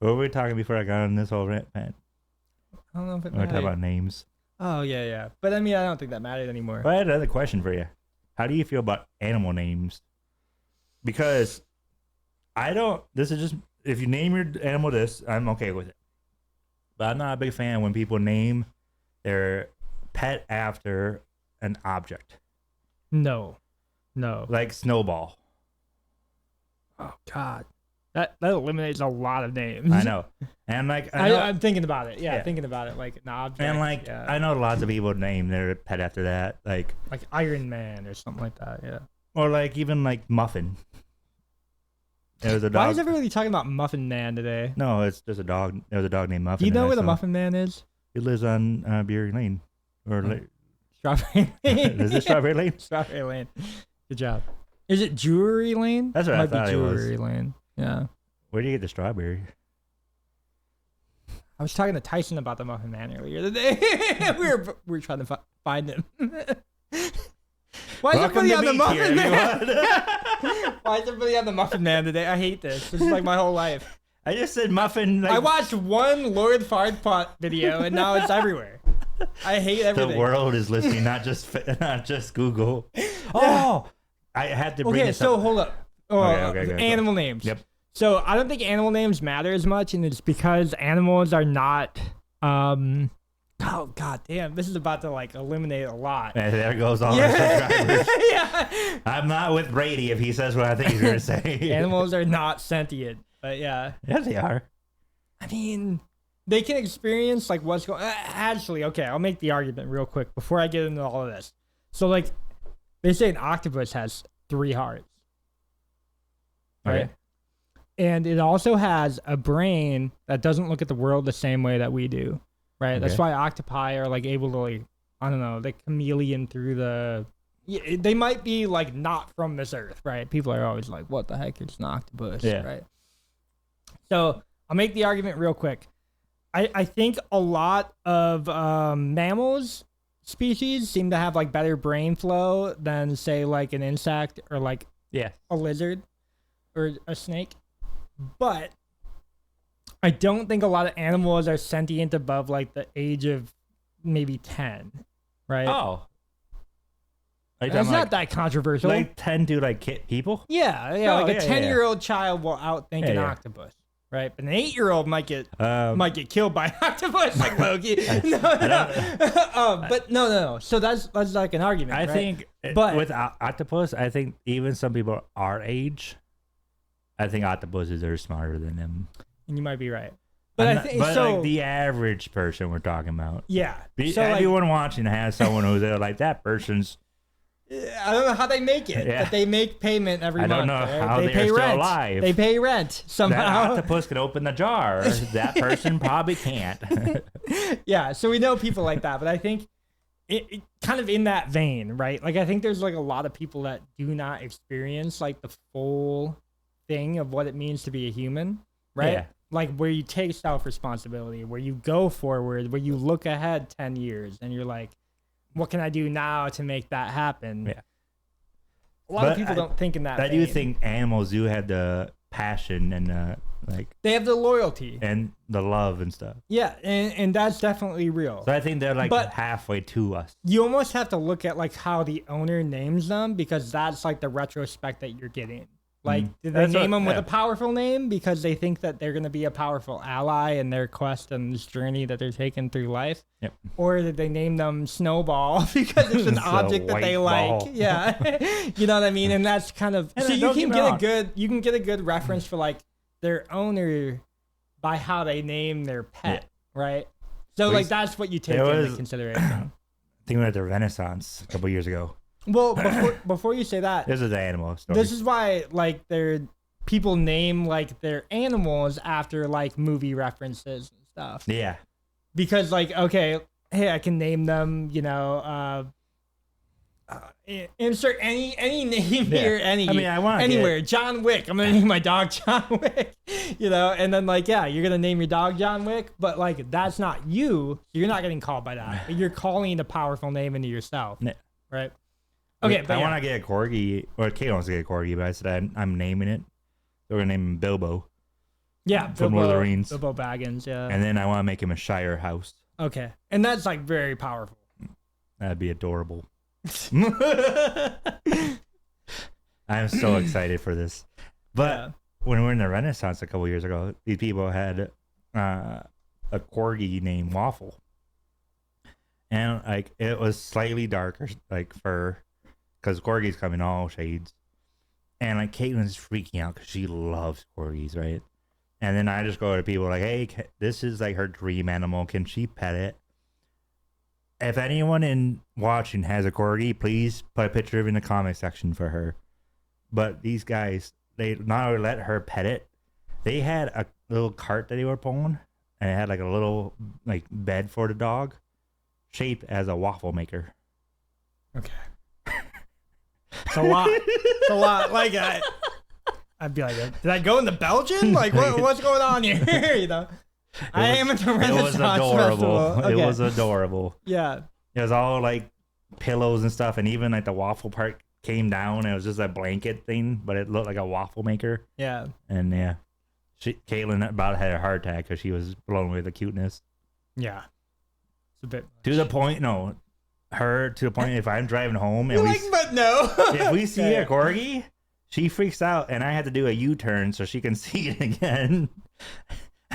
What were we talking before I got on this whole rant, man? I don't know if we're talking about names. Oh yeah. But I mean, I don't think that matters anymore. But I had another question for you. How do you feel about animal names? Because I don't. This is just if you name your animal this, I'm okay with it. But I'm not a big fan when people name their pet after an object, No. like Snowball. Oh God, that eliminates a lot of names. I know, and like I know, I'm thinking about it. Yeah, Yeah. thinking about it like an object. and like yeah. I know lots of people name their pet after that, like Iron Man or something like that. Yeah. or like even like Muffin. There was a dog. Why is everybody talking about Muffin Man today? No, it's just a dog. There was a dog named Muffin. Do you know and I where the saw- Muffin Man is? He lives on Beery Lane, or Strawberry Lane. is it Strawberry Lane? Strawberry Lane. Good job. Is it Jewelry Lane? That's what I Might thought be it was. Jewelry Lane. Yeah. Where do you get the strawberry? I was talking to Tyson about the Muffin Man earlier today. we were trying to find him. Why is Welcome everybody to on the Btier, Muffin Man? everyone. Why is everybody on the Muffin Man today? I hate this. This is like my whole life. I just said Muffin. Like, I watched one Lord Fartpot video and now it's everywhere. I hate the everything. world is listening, not just Google. Oh, I had to bring Okay, this so up. hold up. Okay, go. Animal names. Yep. So I don't think animal names matter as much, and it's because animals are not. Oh God damn! This is about to like eliminate a lot. And there goes all our subscribers. Yeah. I'm not with Brady if he says what I think he's going to say. Animals are not sentient, but yeah. Yes, they are. I mean, they can experience like what's going. Actually, okay, I'll make the argument real quick before I get into all of this. So like, they say an octopus has 3 hearts, right? Okay. And it also has a brain that doesn't look at the world the same way that we do, right? That's Okay. why octopi are like able to like, I don't know, they chameleon through the. Yeah, they might be like not from this earth, right? People are always like, "What the heck? It's an octopus," Yeah. right? So I'll make the argument real quick. I think a lot of mammals species seem to have like better brain flow than say like an insect or like Yeah. a lizard or a snake. But I don't think a lot of animals are sentient above like the age of maybe 10, right? Oh. Are you That's talking not that controversial. like 10 to like hit people? yeah, Oh, like yeah, a yeah, 10-year-old child will outthink Yeah, an yeah. octopus, right? But an 8-year-old might get killed by an octopus like Loki. no. But no. So that's like an argument. I right? think But- with octopus, I think even some people our age, I think octopuses are smarter than them. And you might be right. But I'm I not- think but so. like the average person we're talking about. Yeah. So like, Everyone watching has someone who's there like that person's. I don't know how they make it, Yeah. but they make payment every I month. don't know right? how they they pay are still rent. alive. They pay rent That somehow. octopus can open the jar. That person probably can't. Yeah, so we know people like that, but I think it kind of in that vein, right? Like I think there's like a lot of people that do not experience like the full thing of what it means to be a human, right? Yeah. Like where you take self-responsibility, where you go forward, where you look ahead 10 years and you're like, what can I do now to make that happen? Yeah. A lot of But people don't think in that I do vein. think animals do have the passion and like They have the loyalty. and the love and stuff. Yeah, and that's definitely real. So I think they're like But- halfway to us. You almost have to look at like how the owner names them because that's like the retrospect that you're getting. Like, did they That's name what- them with yeah. a powerful name because they think that they're going to be a powerful ally in their quest and this journey that they're taking through life? Yep. Or did they name them Snowball because it's an It's a object that they white like? ball. Yeah, you know what I mean. And that's kind of And so you don't can get me get a wrong. good reference for like their owner by how they name their pet, right? So We- like that's what you take there into was- consideration. I think we were at the Renaissance a couple years ago. Well, before you say that, This is the animal story. this is why like people name like their animals after like movie references and stuff. yeah. Because like, okay, hey, I can name them, insert any name Yeah. here, I mean, I want anywhere. John Wick. I'm gonna name my dog John Wick. And then like, yeah, you're gonna name your dog John Wick, but like that's not you. You're not getting called by that. But you're calling a powerful name into yourself, Yeah. right? Okay, but I yeah. want to get a corgi, or Kate wants to get a corgi, but I said I'm naming it. So we're gonna name him Bilbo, Yeah, from Lord of the Rings. Bilbo Baggins, yeah. and then I want to make him a Shire house. Okay. And that's like very powerful. That'd be adorable. I'm so excited for this. But when we were in the Renaissance a couple years ago, these people had a corgi named Waffle. And like it was slightly darker, like fur, because corgis come in all shades. And like Caitlin's freaking out because she loves corgis, right? And then I just go to people like, hey, this is like her dream animal. Can she pet it? If anyone in watching has a corgi, please put a picture of it in the comment section for her. But these guys, they not only let her pet it, they had a little cart that they were pulling, and it had like a little like bed for the dog, shaped as a waffle maker. Okay. It's a lot. It's a lot. Like I'd be like, did I go into Belgium? Like what's going on here? You know. I am at the Renaissance Festival. Okay. It was adorable. Yeah. It was all like pillows and stuff, and even like the waffle part came down. And it was just a blanket thing, but it looked like a waffle maker. Yeah. And yeah, Caitlin about had a heart attack because she was blown away with the cuteness. Yeah. It's a bit much. To the point, no. Her to the point if I'm driving home and but no. if we see a corgi, she freaks out, and I have to do a U-turn so she can see it again.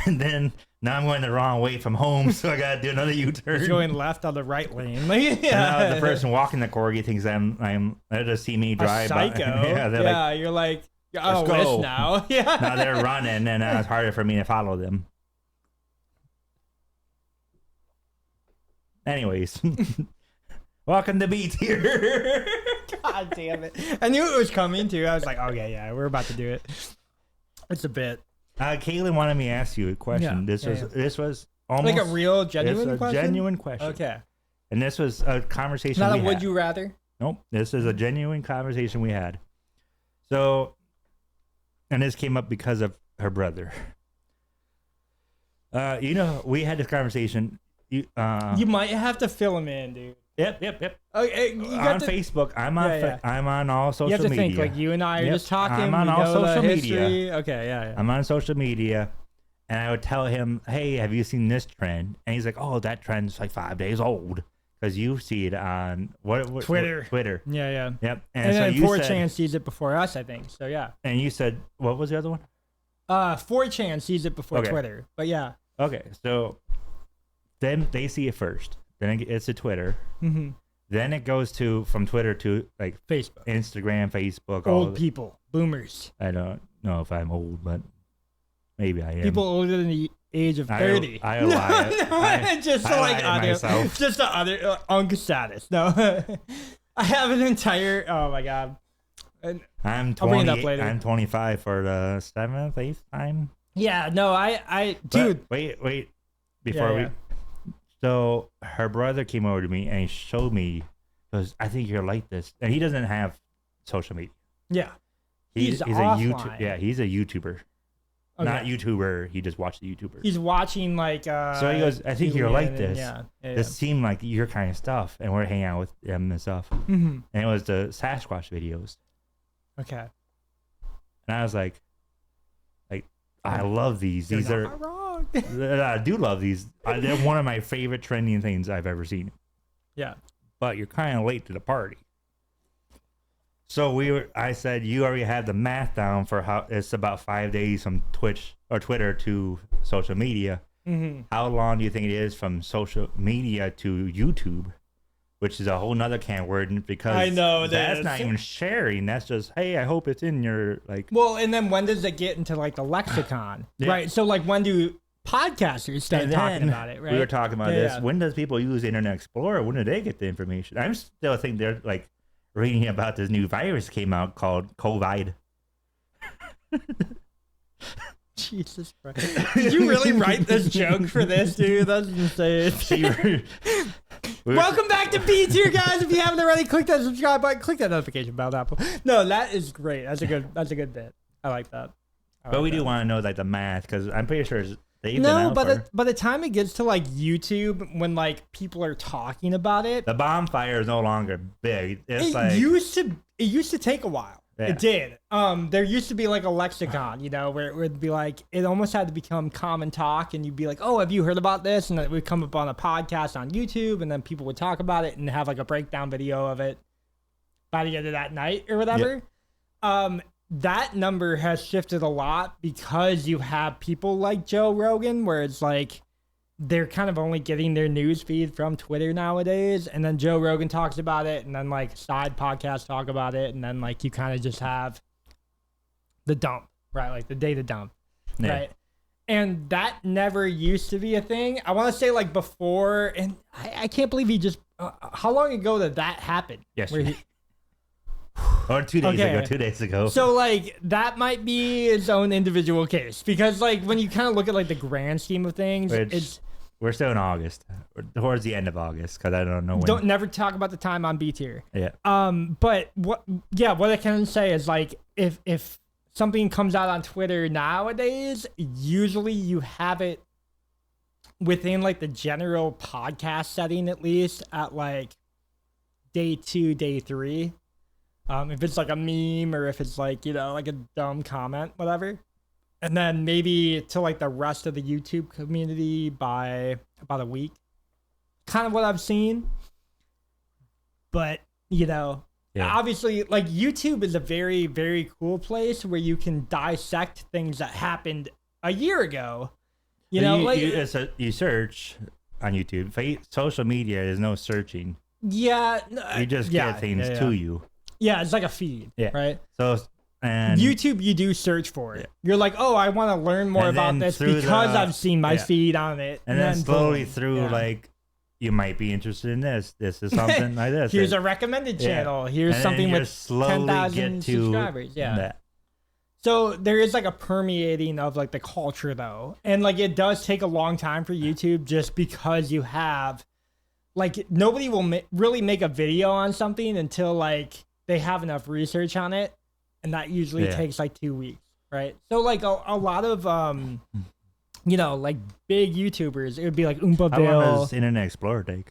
And then now I'm going the wrong way from home, so I gotta do another U-turn. You're going left on the right lane. And now the person walking the corgi thinks they just see me drive. A psycho. Yeah, you're like, oh, this now. Yeah. Now they're running, and now it's harder for me to follow them. Anyways, welcome to Btier. God damn it! I knew it was coming too. I was like, okay, yeah, we're about to do it. It's a bit. Caitlin wanted me to ask you a question. Yeah, this was almost like a real genuine question. Genuine question. Okay. And this was a conversation. Not a would you rather. Nope. This is a genuine conversation we had. So, and this came up because of her brother. We had this conversation. You might have to fill him in, dude. Yep. Okay, on Facebook, I'm on all social media. You have to think like you and I are just talking. I'm on all social media. Okay, yeah. I'm on social media, and I would tell him, "Hey, have you seen this trend?" And he's like, "Oh, that trend's like 5 days old because you see it on what Twitter. Twitter. Yeah. Yep. And so then 4chan sees it before us, I think. So yeah. And you said what was the other one? 4chan sees it before Twitter. But yeah. Okay, so then they see it first. Then it's to Twitter. Mm-hmm. Then it goes from Twitter to like Facebook, Instagram, Facebook. Old people, boomers. I don't know if I'm old, but maybe I am. People older than the age of 30. I lie. Just so like audio, just the other unk status. No, I have an entire. Oh my god. I'm 20. I'll bring it up later. I'm 25 for the 7th, 8th time. Yeah, no, I dude. But wait. Before we. So her brother came over to me and he showed me, because I think you're like this, and he doesn't have social media. Yeah, he's a YouTuber. Yeah, he's a YouTuber, not YouTuber. He just watched the YouTubers. He's watching like. So he goes, I think you're like this. Yeah. This seemed like your kind of stuff, and we're hanging out with them and stuff. Mm-hmm. And it was the Sasquatch videos. Okay. And I was like, I love these. These are. Not wrong. I do love these. They're one of my favorite trending things I've ever seen. Yeah. But you're kind of late to the party. So I said, you already have the math down for how it's about 5 days from Twitch or Twitter to social media. Mm-hmm. How long do you think it is from social media to YouTube? Which is a whole nother can of word, because I know that's not even sharing. That's just, hey, I hope it's in your like. Well, and then when does it get into like the lexicon? Right. So like when do podcasters start talking about it? Right. We were talking about this. Yeah. When does people use Internet Explorer? When do they get the information? I'm still think they're like reading about this new virus came out called COVID. Jesus Christ. Did you really write this joke for this, dude? That's insane. Welcome back to Btier, guys. If you haven't already, click that subscribe button, click that notification bell. No, that is great. That's a good bit. I like that. But we do want to know like the math, because I'm pretty sure they've by the time it gets to like YouTube, when like people are talking about it, the bonfire is no longer big. It's it used to take a while. Yeah. It did. There used to be like a lexicon, you know, where it would be like, it almost had to become common talk, and you'd be like, oh, have you heard about this? And it would come up on a podcast on YouTube, and then people would talk about it and have like a breakdown video of it by the end of that night or whatever. Yep. That number has shifted a lot because you have people like Joe Rogan, where it's like they're kind of only getting their news feed from Twitter nowadays. And then Joe Rogan talks about it, and then like side podcasts talk about it. And then like you kind of just have the dump, right? Like the data dump, right? And that never used to be a thing. I want to say like before, and I can't believe he just, how long ago did that happen? Yesterday. Or 2 days ago, 2 days ago. So, like, that might be its own individual case. Because, like, when you kind of look at, like, the grand scheme of things, we're still in August. Towards the end of August, because I don't know when. Don't never talk about the time on Btier. Yeah. But, what I can say is, like, if something comes out on Twitter nowadays, usually you have it within, like, the general podcast setting, at least, at, like, day 2, day 3. If it's like a meme, or if it's like, you know, like a dumb comment, whatever. And then maybe to like the rest of the YouTube community by about a week. Kind of what I've seen. But, you know, obviously, like, YouTube is a very, very cool place where you can dissect things that happened a year ago. You know, you search on YouTube. Social media, there's no searching. Yeah. You just get things to you. Yeah, it's like a feed, right? So, and YouTube, you do search for it. You're like, oh, I want to learn more about this because I've seen my feed on it. And then slowly through, like, you might be interested in this. This is something like this. Here's a recommended channel. Here's something with 10,000 subscribers. So there is like a permeating of like the culture though. And like it does take a long time for YouTube just because you have, like, nobody will really make a video on something until like they have enough research on it, and that usually takes like 2 weeks, right? So like a lot of you know, like big YouTubers, it would be like Oompa Bill. How long does Internet Explorer take?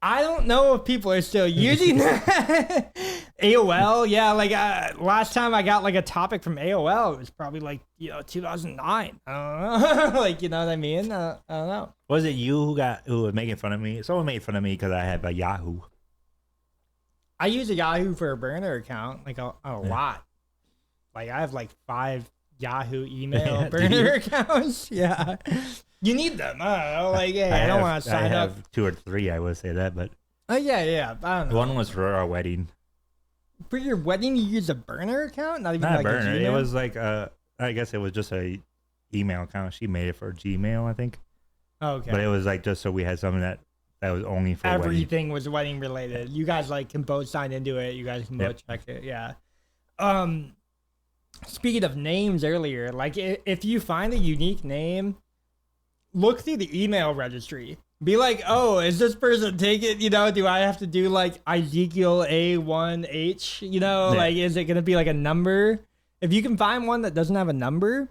I don't know if people are still using that. AOL, yeah. Like last time I got like a topic from AOL, it was probably like, you know, 2009. I don't know. Like, you know what I mean? I don't know. Was it you who was making fun of me? Someone made fun of me because I have a Yahoo. I use a Yahoo for a burner account, like a lot. Like I have like 5 Yahoo email burner accounts. Yeah. You need them. I don't know. Like, I don't want to sign up. I have 2 or 3, I would say that, but. Oh, yeah. I don't know. One was for our wedding. For your wedding, you use a burner account? Not even Not like a burner. Gmail? It was like, I guess it was just a email account. She made it for Gmail, I think. Oh, okay. But it was like just so we had something that was only for everything was wedding related. You guys like can both sign into it. You guys can both check it. Yeah. Speaking of names earlier, like if you find a unique name, look through the email registry. Be like, oh, is this person taken? You know, do I have to do like Ezekiel A1H? You know, like, is it going to be like a number? If you can find one that doesn't have a number,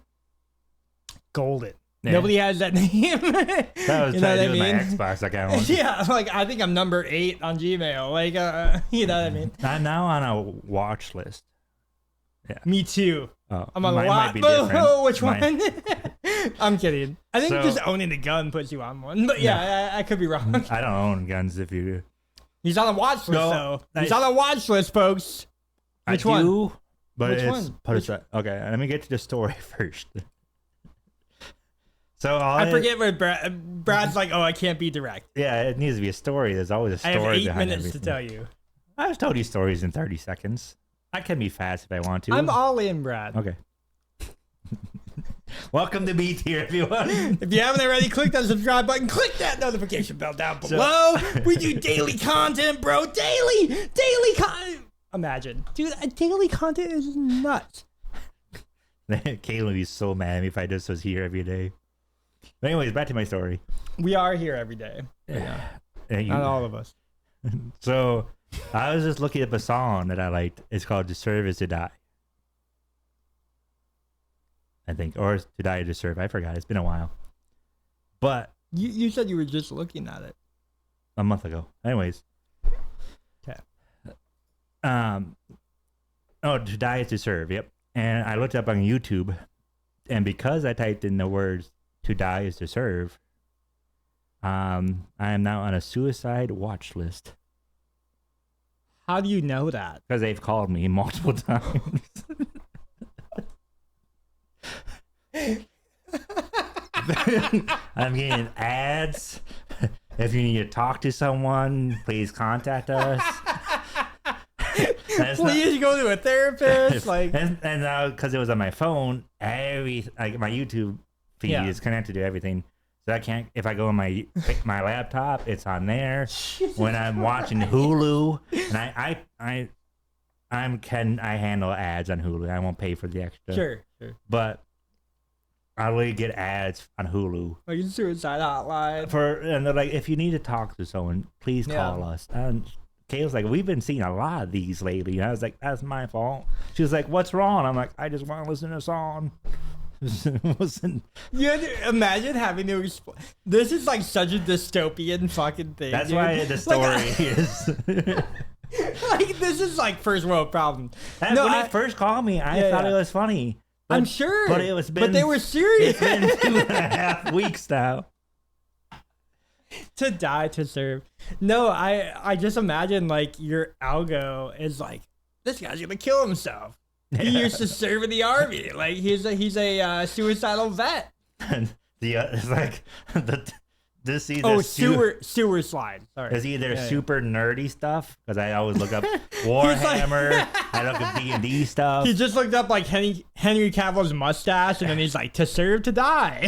golden. Yeah. Nobody has that name. That was you know what I mean? My Xbox account. Yeah, like I think I'm number 8 on Gmail. Like, you know what I mean? I'm now on a watch list. Yeah. Me too. Oh, I'm on a lot. Oh, which one? I'm kidding. I think just owning a gun puts you on one. But yeah, I could be wrong. I don't own guns if you do. He's on a watch list, though. He's on a watch list, folks. Which one? Do, but which one? Okay, let me get to the story first. So I forget where Brad's like, oh, I can't be direct. Yeah, it needs to be a story. There's always a story behind everything. I have 8 minutes to tell you. I've told you stories in 30 seconds. I can be fast if I want to. I'm all in, Brad. Okay. Welcome to Btier, everyone. If you haven't already, click that subscribe button. Click that notification bell down below. We do daily content, bro. Daily content. Imagine. Dude, daily content is nuts. Kayla would be so mad at me if I just was here every day. But anyways, back to my story. We are here every day. Yeah. Not all of us. So I was just looking up a song that I liked. It's called "Deserve Is to Die," I think, or "To Die or Deserve." I forgot. It's been a while. But you said you were just looking at it a month ago. Anyways, okay. Oh, to die is to serve. Yep. And I looked up on YouTube, and because I typed in the words "to die is to serve," I am now on a suicide watch list How do you know that? because they've called me multiple times. I'm getting ads. If you need to talk to someone, please contact us. Please go to a therapist. Like, and because it was on my phone, my YouTube feed Yeah. is connected to everything. So I can't. If I go on my laptop, it's on there. When I'm watching Hulu, and I handle ads on Hulu. I won't pay for the extra. sure. But I really get ads on Hulu Like suicide hotline. and they're like, if you need to talk to someone, please call us. And Kayla's like, we've been seeing a lot of these lately. And I was like, that's my fault. She was like, what's wrong? I'm like, I just want to listen to a song. Listen. Imagine having to explain. This is like such a dystopian fucking thing. That's dude. why the story is. Like, this is like first world problem. When he first called me, I thought it was funny. I'm sure. But it was But they were serious. It's been 2.5 weeks now. To die to serve. No, I just imagine like your algo is like, this guy's gonna kill himself. He used to serve in the army. Like he's a suicidal vet. It's like this either Oh, sewer slide. Sorry. It's either super nerdy stuff because I always look up Warhammer. I look up D&D stuff. He just looked up like Henry Cavill's mustache, and then he's like, to serve, to die.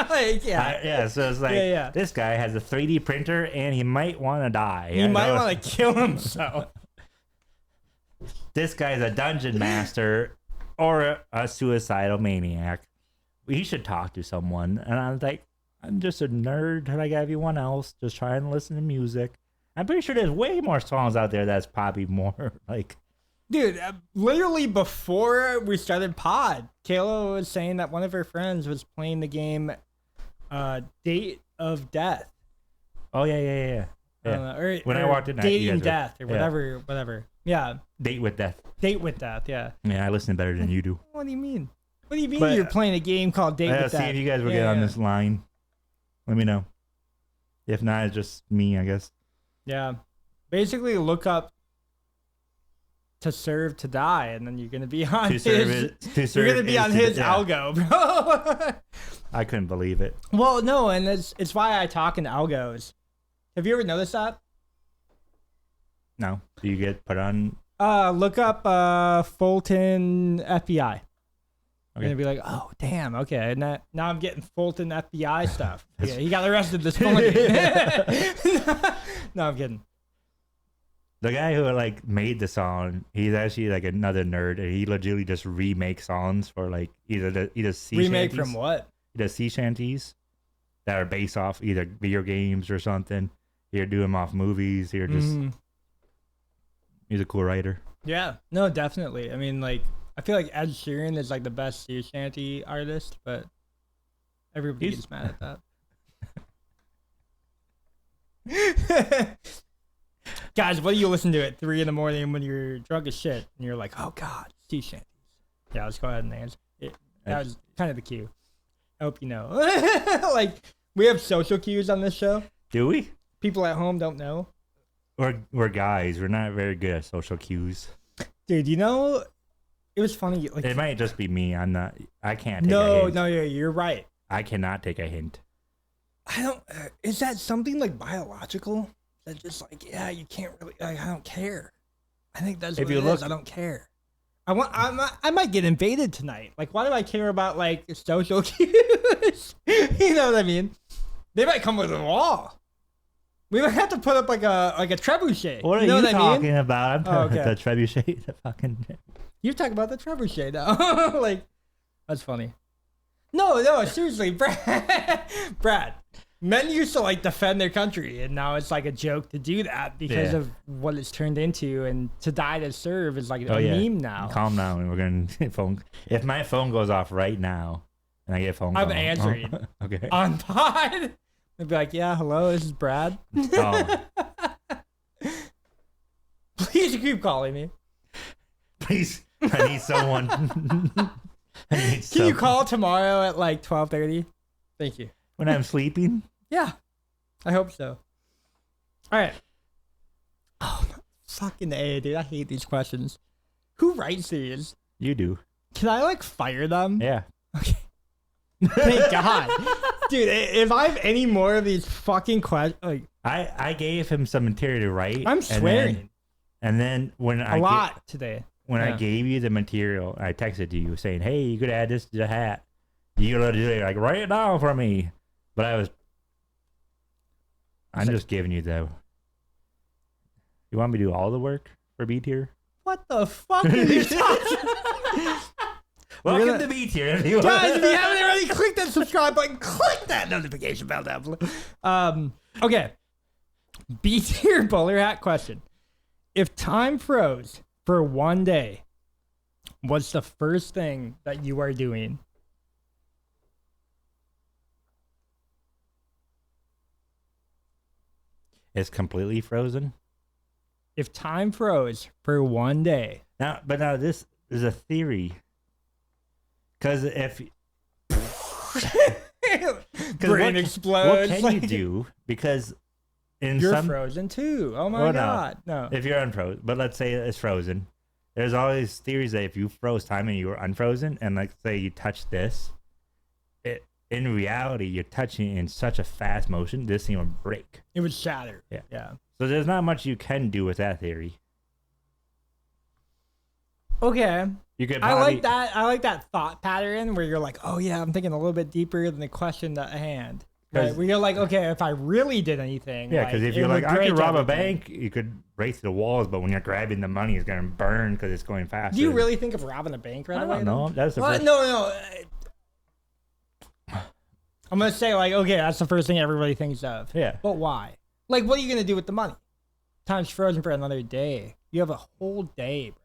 Like, So it's like this guy has a 3D printer and he might want to die. He might want to kill himself. This guy's a dungeon master or a suicidal maniac. We should talk to someone. And I was like, I'm just a nerd like everyone else, just trying to listen to music. I'm pretty sure there's way more songs out there that's probably more like. Dude, literally before we started pod, Kayla was saying that one of her friends was playing the game Date of Death. Oh, yeah. Or I walked in, Dating Death or whatever. Yeah. Date with Death. Date with Death, yeah. Yeah, I listen better than you do. What do you mean? What do you mean But, you're playing a game called Date with see Death? if you guys will get on this line. Let me know. If not, it's just me, I guess. Yeah. Basically, look up to serve, to die, and then you're gonna be on you're gonna be on his algo, bro. I couldn't believe it. Well, no, and it's why I talk in algos. Have you ever noticed that? No. Do you get put on? Look up Fulton FBI. You're Okay. gonna be like, oh damn, okay. Now I'm getting Fulton FBI stuff. Yeah, he got arrested this morning. No, I'm kidding. The guy who like made the song, he's actually like another nerd, and he legitimately just remakes songs for like either sea Remake shanties. from what? He does sea shanties that are based off either video games or something. He'll do them off movies. He'll just he's a cool writer. Yeah, no, definitely. I mean, like, I feel like Ed Sheeran is like the best sea shanty artist, but everybody gets mad at that. Guys, what do you listen to at 3 a.m. when you're drunk as shit and you're like, oh god, sea shanties? Yeah, let's go ahead and answer. That was kind of the cue. I hope you know. Like, we have social cues on this show. Do we? People at home don't know. We're guys. We're not very good at social cues. Dude, you know, it was funny. Like, It might just be me. I can't take a no, hint. yeah, you're right. I cannot take a hint. I don't. Is that something like biological? That just like, yeah, you can't really. Like, I don't care. I think that's If what you it look- is. I don't care. I might get invaded tonight. Like, why do I care about like social cues? You know what I mean? They might come with a wall. We might have to put up like a trebuchet. What are you know you what talking I mean? about? I'm talking okay. the trebuchet. The fucking. You talk about the trebuchet now. Like, that's funny. No, seriously, Brad. Men used to like defend their country, and now it's like a joke to do that because of what it's turned into. And to die to serve is like a meme now. Calm down, and we're gonna phone. If my phone goes off right now, and I get a phone call, I'm answering. Okay. On pod. They'd be like, yeah, hello, this is Brad. Oh. Please keep calling me. Please, I need someone. Can you call tomorrow at like 12:30? Thank you. When I'm sleeping? Yeah, I hope so. All right. Oh, fucking A, dude. I hate these questions. Who writes these? You do. Can I like fire them? Yeah. Okay. Thank God. Dude, if I have any more of these fucking questions, like I gave him some material to write. I'm swearing. And then when a lot today. When I gave you the material, I texted to you saying, "Hey, you could add this to the hat. You gotta do it. Like, write it down for me." But I'm just giving you the. You want me to do all the work for Btier? What the fuck are you talking? Welcome to Btier. Guys, if you haven't already, click that subscribe button. Click that notification bell down below. Okay. Btier bowler hat question. If time froze for one day, what's the first thing that you are doing? It's completely frozen. If time froze for one day. Now this is a theory. Because if brain explodes. What can you do? Because you're frozen too. Oh my God. No. If you're unfrozen, but let's say it's frozen. There's always theories that if you froze time and you were unfrozen, and like say you touch this, in reality you're touching it in such a fast motion, this thing would break. It would shatter. Yeah. Yeah. So there's not much you can do with that theory. Okay. You could I like that thought pattern where you're like, oh yeah, I'm thinking a little bit deeper than the question at hand. Right? Where you're like, okay, if I really did anything. Yeah, because like, if you're like, I could rob a bank, you could race to the walls, but when you're grabbing the money, it's going to burn because it's going faster. Do you really think of robbing a bank right away? No, that's the first... No. I'm going to say like, okay, that's the first thing everybody thinks of. Yeah. But why? Like, what are you going to do with the money? Time's frozen for another day. You have a whole day, bro.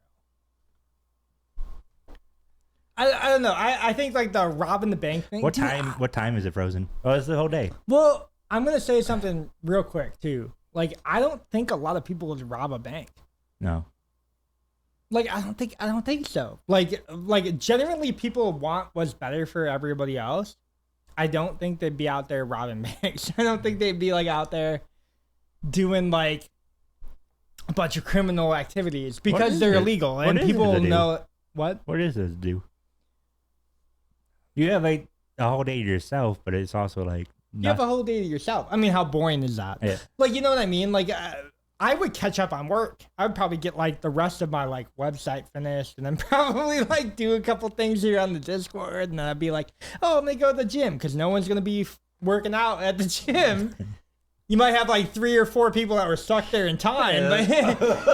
I don't know. I think like the robbing the bank thing. What time is it frozen? Oh, it's the whole day. Well, I'm gonna say something real quick too. Like, I don't think a lot of people would rob a bank. No. Like, I don't think so. Like generally people want what's better for everybody else. I don't think they'd be out there robbing banks. I don't think they'd be like out there doing like a bunch of criminal activities because they're illegal and people know what. What is this do? You have like a whole day to yourself, but it's also like you have a whole day to yourself. I mean, how boring is that? Yeah. Like, you know what I mean? Like, I would catch up on work. I would probably get like the rest of my like website finished, and then probably like do a couple things here on the Discord, and then I'd be like, oh, I'm gonna go to the gym because no one's gonna be working out at the gym. You might have like 3 or 4 people that were stuck there in time, but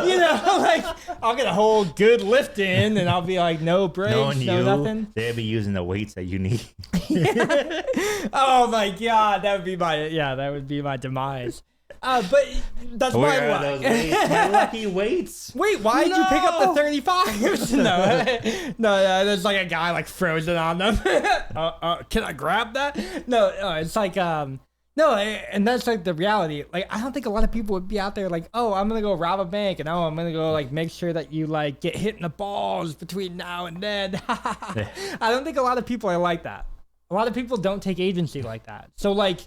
you know, like I'll get a whole good lift in, and I'll be like, no breaks, no nothing. They'd be using the weights that you need. Yeah. Oh my God, that would be my demise. But that's my luck. My lucky weights. Wait, why did you pick up the 35s? No, there's like a guy like frozen on them. Can I grab that? No, it's like no, and that's like the reality. Like, I don't think a lot of people would be out there like, oh, I'm gonna go rob a bank, and I'm gonna go like make sure that you like get hit in the balls between now and then. I don't think a lot of people are like that. A lot of people don't take agency like that. So like,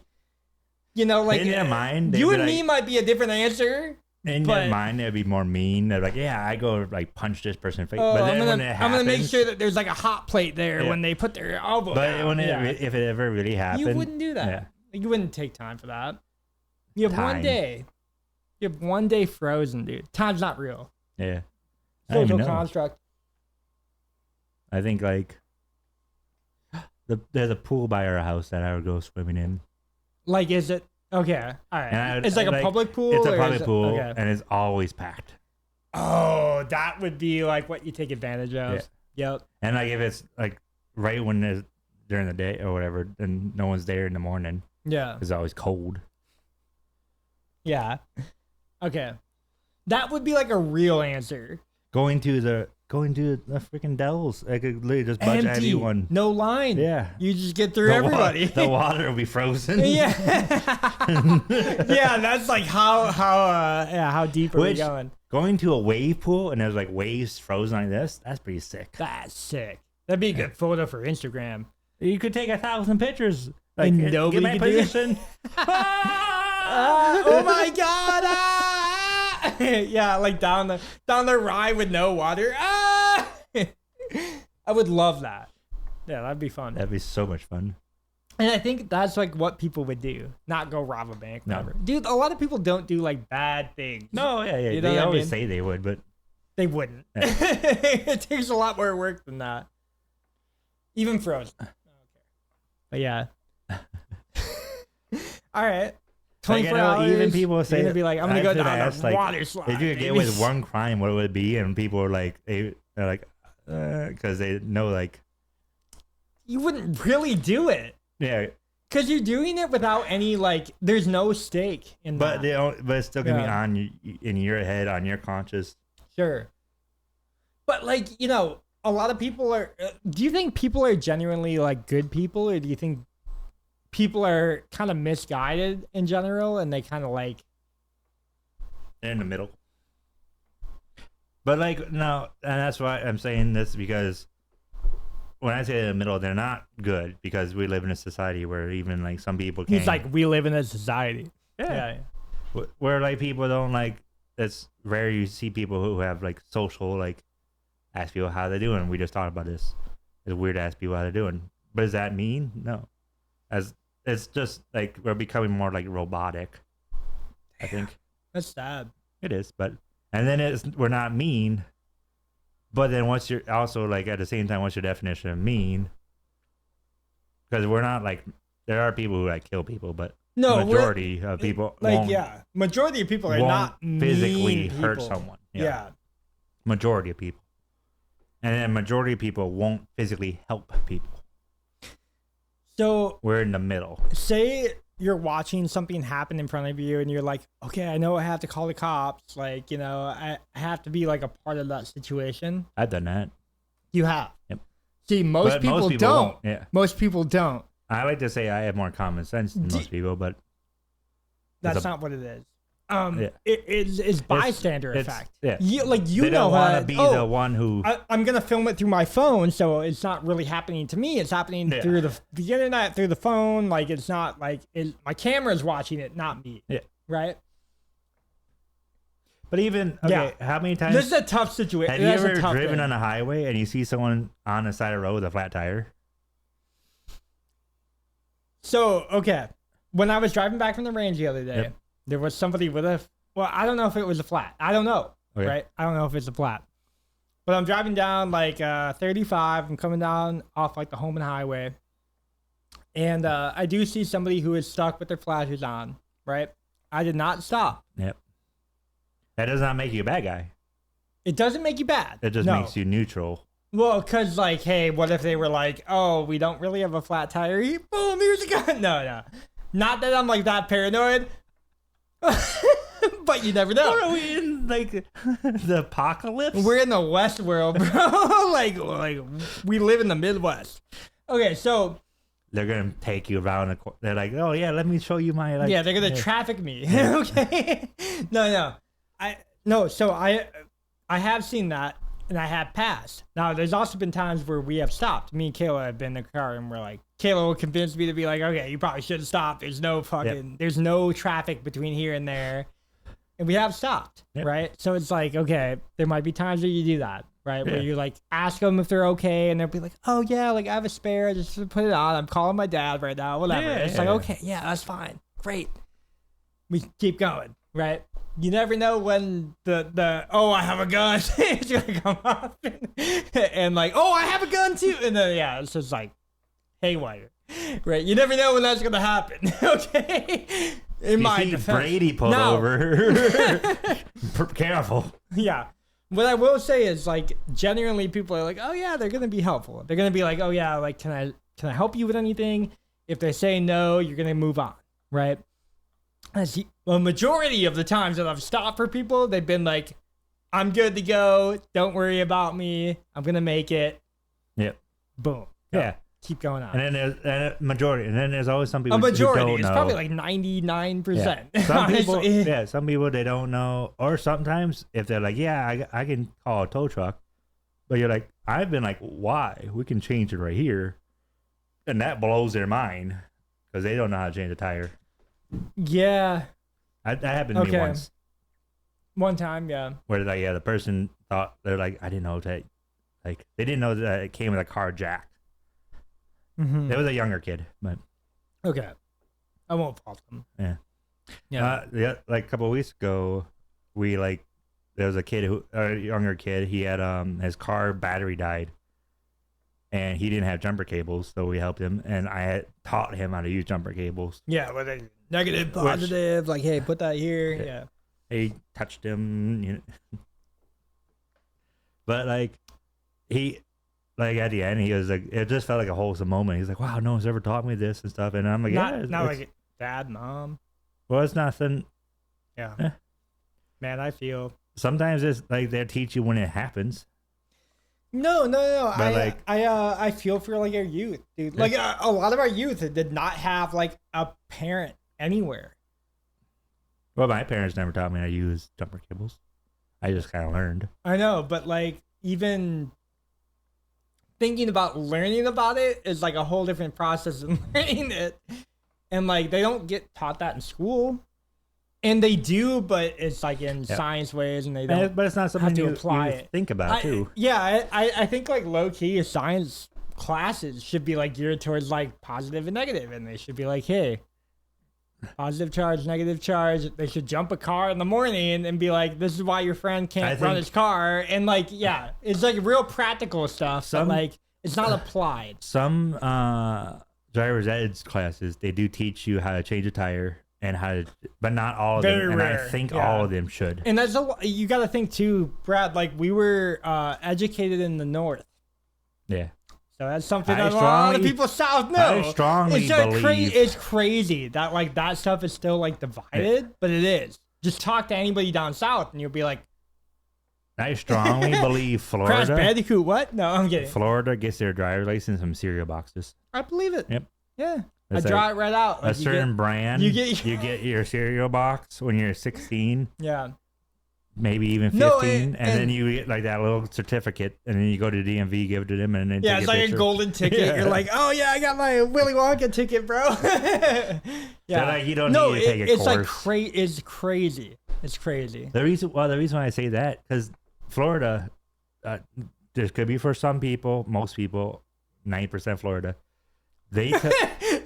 you know, like in their mind, you and me might be a different answer. In their mind, it'd be more mean. They're like, yeah, I go like punch this person in the face. Oh, but then when it happens, I'm gonna make sure that there's like a hot plate there when they put their elbow. But when if it ever really happened, you wouldn't do that. Yeah. You wouldn't take time for that. You have one day. You have one day frozen, dude. Time's not real. Yeah. Social construct. I think like there's a pool by our house that I would go swimming in. Like, is it okay? All right. It's like a public pool. It's a public pool, and it's always packed. Oh, that would be like what you take advantage of. Yeah. Yep. And like if it's like right when it's during the day or whatever, and no one's there in the morning. Yeah. It's always cold. Yeah. Okay. That would be like a real answer. Going to the freaking Dells. I could literally just budge anyone. No line. Yeah. You just get through everybody. The water will be frozen. Yeah. Yeah, that's like how deep are we going? going to a wave pool and there's like waves frozen like this. That's pretty sick. That's sick. That'd be a good photo for Instagram. You could take 1,000 pictures. Like, And nobody get my could do it. position. Oh my god! Ah! Yeah, like down the ride with no water. Ah! I would love that. Yeah, that'd be fun. That'd be so much fun. And I think that's like what people would do, not go rob a bank. No. Whatever. Dude, a lot of people don't do like bad things. No, yeah. You know They what I always mean? say they would, but They wouldn't. Yeah. It takes a lot more work than that. Even frozen. I don't care. But yeah. All right. 24 like, I know hours. even people say you're gonna be like, I'm gonna go I've been down asked, the like, water slide. if you could get baby. with one crime, what would it be? And people are like, they're like, because they know, like, You wouldn't really do it. yeah. Because you're doing it without any, like, there's no stake in But that. but it's still gonna Yeah. be in your head, on your conscious. Sure. But, like, you know, a lot of people are. Do you think people are genuinely, like, good people? Or do you think people are kind of misguided in general and they kind of, like. They're in the middle. But like no, and that's why I'm saying this, because when I say in the middle, they're not good, because we live in a society where even like some people can't. He's like, we live in a society. yeah. Where like people don't like. It's rare you see people who have like social, like, ask people how they're doing. We just talked about this. It's weird to ask people how they're doing. But does that mean no? As it's just like we're becoming more like robotic. I think That's sad. it is, but and then we're not mean. But then what's your also like at the same time? What's your definition of mean? Because we're not like there are people who like kill people, but No, majority of people majority of people are won't not physically mean hurt people. someone. Yeah. Majority of people, and then majority of people won't physically help people. So We're in the middle. say you're watching something happen in front of you and you're like, okay, I know I have to call the cops. Like, you know, I have to be like a part of that situation. I've done that. You have. Yep. See, most But people, most people don't. won't. Yeah. Most people don't. I like to say I have more common sense than most people, but That's It's a- not what it is. Yeah. It's bystander it's- effect. yeah. You they know don't want how to be the one who. I'm gonna film it through my phone, so it's not really happening to me. It's happening Yeah. through the internet, through the phone. Like it's not like my camera's watching it, not me. Yeah. Right. But even okay, Yeah. how many times This is a tough situation. have you ever driven on a highway and you see someone on the side of the road with a flat tire? So okay, when I was driving back from the range the other day, Yep. there was somebody with a. Well, I don't know if it was a flat. I don't know. Okay. Right. I don't know if it's a flat. But I'm driving down like 35. I'm coming down off like the Holman Highway, and I do see somebody who is stuck with their flashers on. Right. I did not stop. Yep. That does not make you a bad guy. It doesn't make you bad. It just No. makes you neutral. Well, because, like, hey, what if they were like, oh, we don't really have a flat tire? Boom, here's a gun. No. Not that I'm, like, that paranoid. But you never know. What are we in, like, the apocalypse? We're in the West world, bro. like, we live in the Midwest. Okay, so, They're going to take you around. They're like, oh, yeah, let me show you my, like... yeah, they're going to traffic me. Okay? No. So I have seen that. And I have passed. Now, there's also been times where we have stopped. Me and Kayla have been in the car, and we're like, Kayla will convince me to be like, okay, you probably should have stopped. There's no there's no traffic between here and there. And we have stopped, right? So it's like, okay, there might be times where you do that, right? Where you like ask them if they're okay, and they'll be like, oh yeah, like I have a spare, just put it on. I'm calling my dad right now, whatever. It's like, okay, yeah, that's fine. Great. We keep going, right? You never know when the I have a gun is gonna come up and like, oh, I have a gun too, and then it's just like haywire, right? You never know when that's gonna happen. Okay, in my defense, Brady pulled over. Careful. Yeah, what I will say is like genuinely people are like, oh yeah, they're gonna be helpful. They're gonna be like, oh yeah, like can I help you with anything? If they say no, you're gonna move on, right? As the majority of the times that I've stopped for people, they've been like, I'm good to go. Don't worry about me. I'm going to make it. Yep. Boom. Yeah. keep going on. And then there's a majority, and then there's always some people A majority. who don't It's know. probably like 99%. Yeah. Some people, honestly. yeah, some people they don't know, or sometimes if they're like, yeah, I can call a tow truck, but you're like, I've been like, why? We can change it right here, and that blows their mind because they don't know how to change a tire. Yeah. That happened to me once. One time, yeah. Where like, yeah, the person thought they're like, I didn't know that, like they didn't know that it came with a car jack. Mm-hmm. It was a younger kid, but Okay. I won't fault them. yeah. Yeah. Like a couple of weeks ago, there was a younger kid. He had his car battery died, and he didn't have jumper cables, so we helped him, and I had taught him how to use jumper cables. Yeah, with a negative, positive, like, hey, put that here. Yeah. He touched him, you know. But like he. Like at the end, he was like, it just felt like a wholesome moment. He's like, wow, no one's ever taught me this and stuff. And I'm like, not, yeah. Not like dad, mom. Well, it's nothing. Yeah. Eh. Man, I feel. Sometimes it's like they teach you when it happens. No. But I feel for like our youth, dude. Like a lot of our youth did not have like a parent anywhere. Well, my parents never taught me how to use jumper cables. I just kind of learned. I know, but like even thinking about learning about it is like a whole different process than learning it. And like they don't get taught that in school. And they do, but it's like in science ways, and they don't. But it's not something to you apply it. Think about too. Yeah, I think like low key science classes should be like geared towards like positive and negative, and they should be like, hey, positive charge, negative charge. They should jump a car in the morning and be like, this is why your friend can't run his car, and like, yeah, it's like real practical stuff. But like, it's not applied. Some driver's ed classes, they do teach you how to change a tire. And how to, but not all of them. Very and rare. I think all of them should. And that's you got to think too, Brad. Like we were educated in the North. Yeah. So that's something that a lot of people south know. I strongly believe it's crazy that like that stuff is still like divided, but it is. Just talk to anybody down south, and you'll be like, I strongly believe Florida. Crash Bandicoot, what? No, I'm kidding. Florida gets their driver's license from cereal boxes. I believe it. Yep. Yeah. It's I draw it right out. Like a certain brand. You get your cereal box when you're 16. Yeah. Maybe even 15, and then you get like that little certificate, and then you go to DMV, give it to them, and then it's like a golden ticket. Yeah. You're like, oh yeah, I got my Willy Wonka ticket, bro. Yeah, so like you don't need to take a course. It's like it's crazy. It's crazy. The reason why I say that because Florida, this could be for some people, most people, 90% Florida. They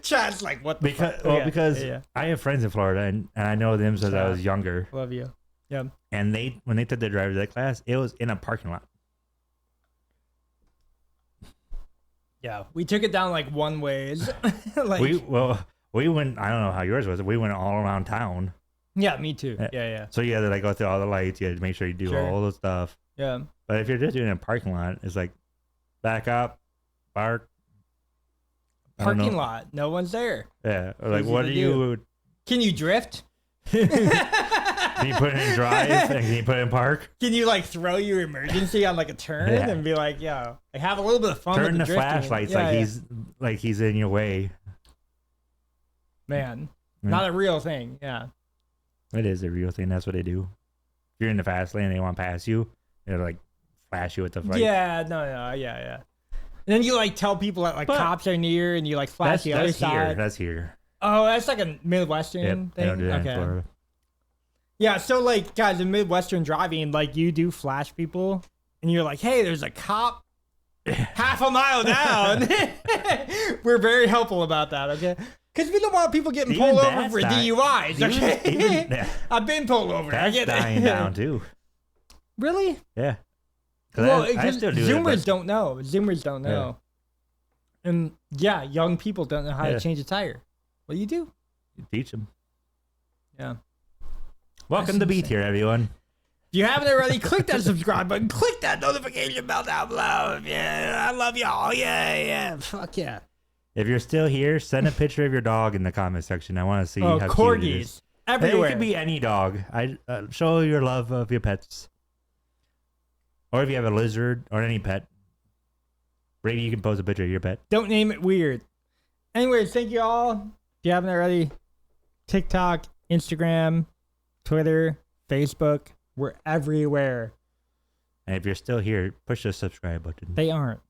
Chad's like, what the because fuck? well because I have friends in Florida and I know them since I was younger. Love you. Yeah. And when they took their driver's ed class, it was in a parking lot. Yeah, we took it down like one ways. Like we went. I don't know how yours was. We went all around town. Yeah, me too. Yeah. So you had to like go through all the lights. You had to make sure you do all the stuff. Yeah. But if you're just doing it in a parking lot, it's like back up, park. Parking lot, no one's there. Yeah, or like what do you? Can you drift? Can you put it in drive and can you put it in park? Can you like throw your emergency on like a turn and be like, yeah, like have a little bit of fun. Turn with the flashlights like he's in your way. Man, not a real thing. Yeah, it is a real thing. That's what they do. If you're in the fast lane, and they want to pass you. They'll like flash you with the. Yeah, yeah. And then you like tell people that like cops are near, and you like flash the other side. That's here. Oh, that's like a Midwestern thing. They don't do that in Florida. Yeah, so like guys, in Midwestern driving, like you do flash people, and you're like, hey, there's a cop half a mile down. We're very helpful about that, okay? Because we don't want people getting pulled over for DUIs. Okay, I've been pulled over. That's dying down too. Really? Yeah. Well, Zoomers don't know. Zoomers don't know. Yeah. And yeah, young people don't know how to change a tire. What do? You teach them. Yeah. Welcome to Btier, everyone. If you haven't already, click that subscribe button. Click that notification bell down below. Yeah, I love y'all. Yeah. Fuck yeah. If you're still here, send a picture of your dog in the comment section. I want to see how cute it is. Everywhere. It could be any dog. Show your love of your pets. Or if you have a lizard or any pet. Brady, you can post a picture of your pet. Don't name it weird. Anyways, thank you all. If you haven't already, TikTok, Instagram, Twitter, Facebook, we're everywhere. And if you're still here, push the subscribe button. They aren't.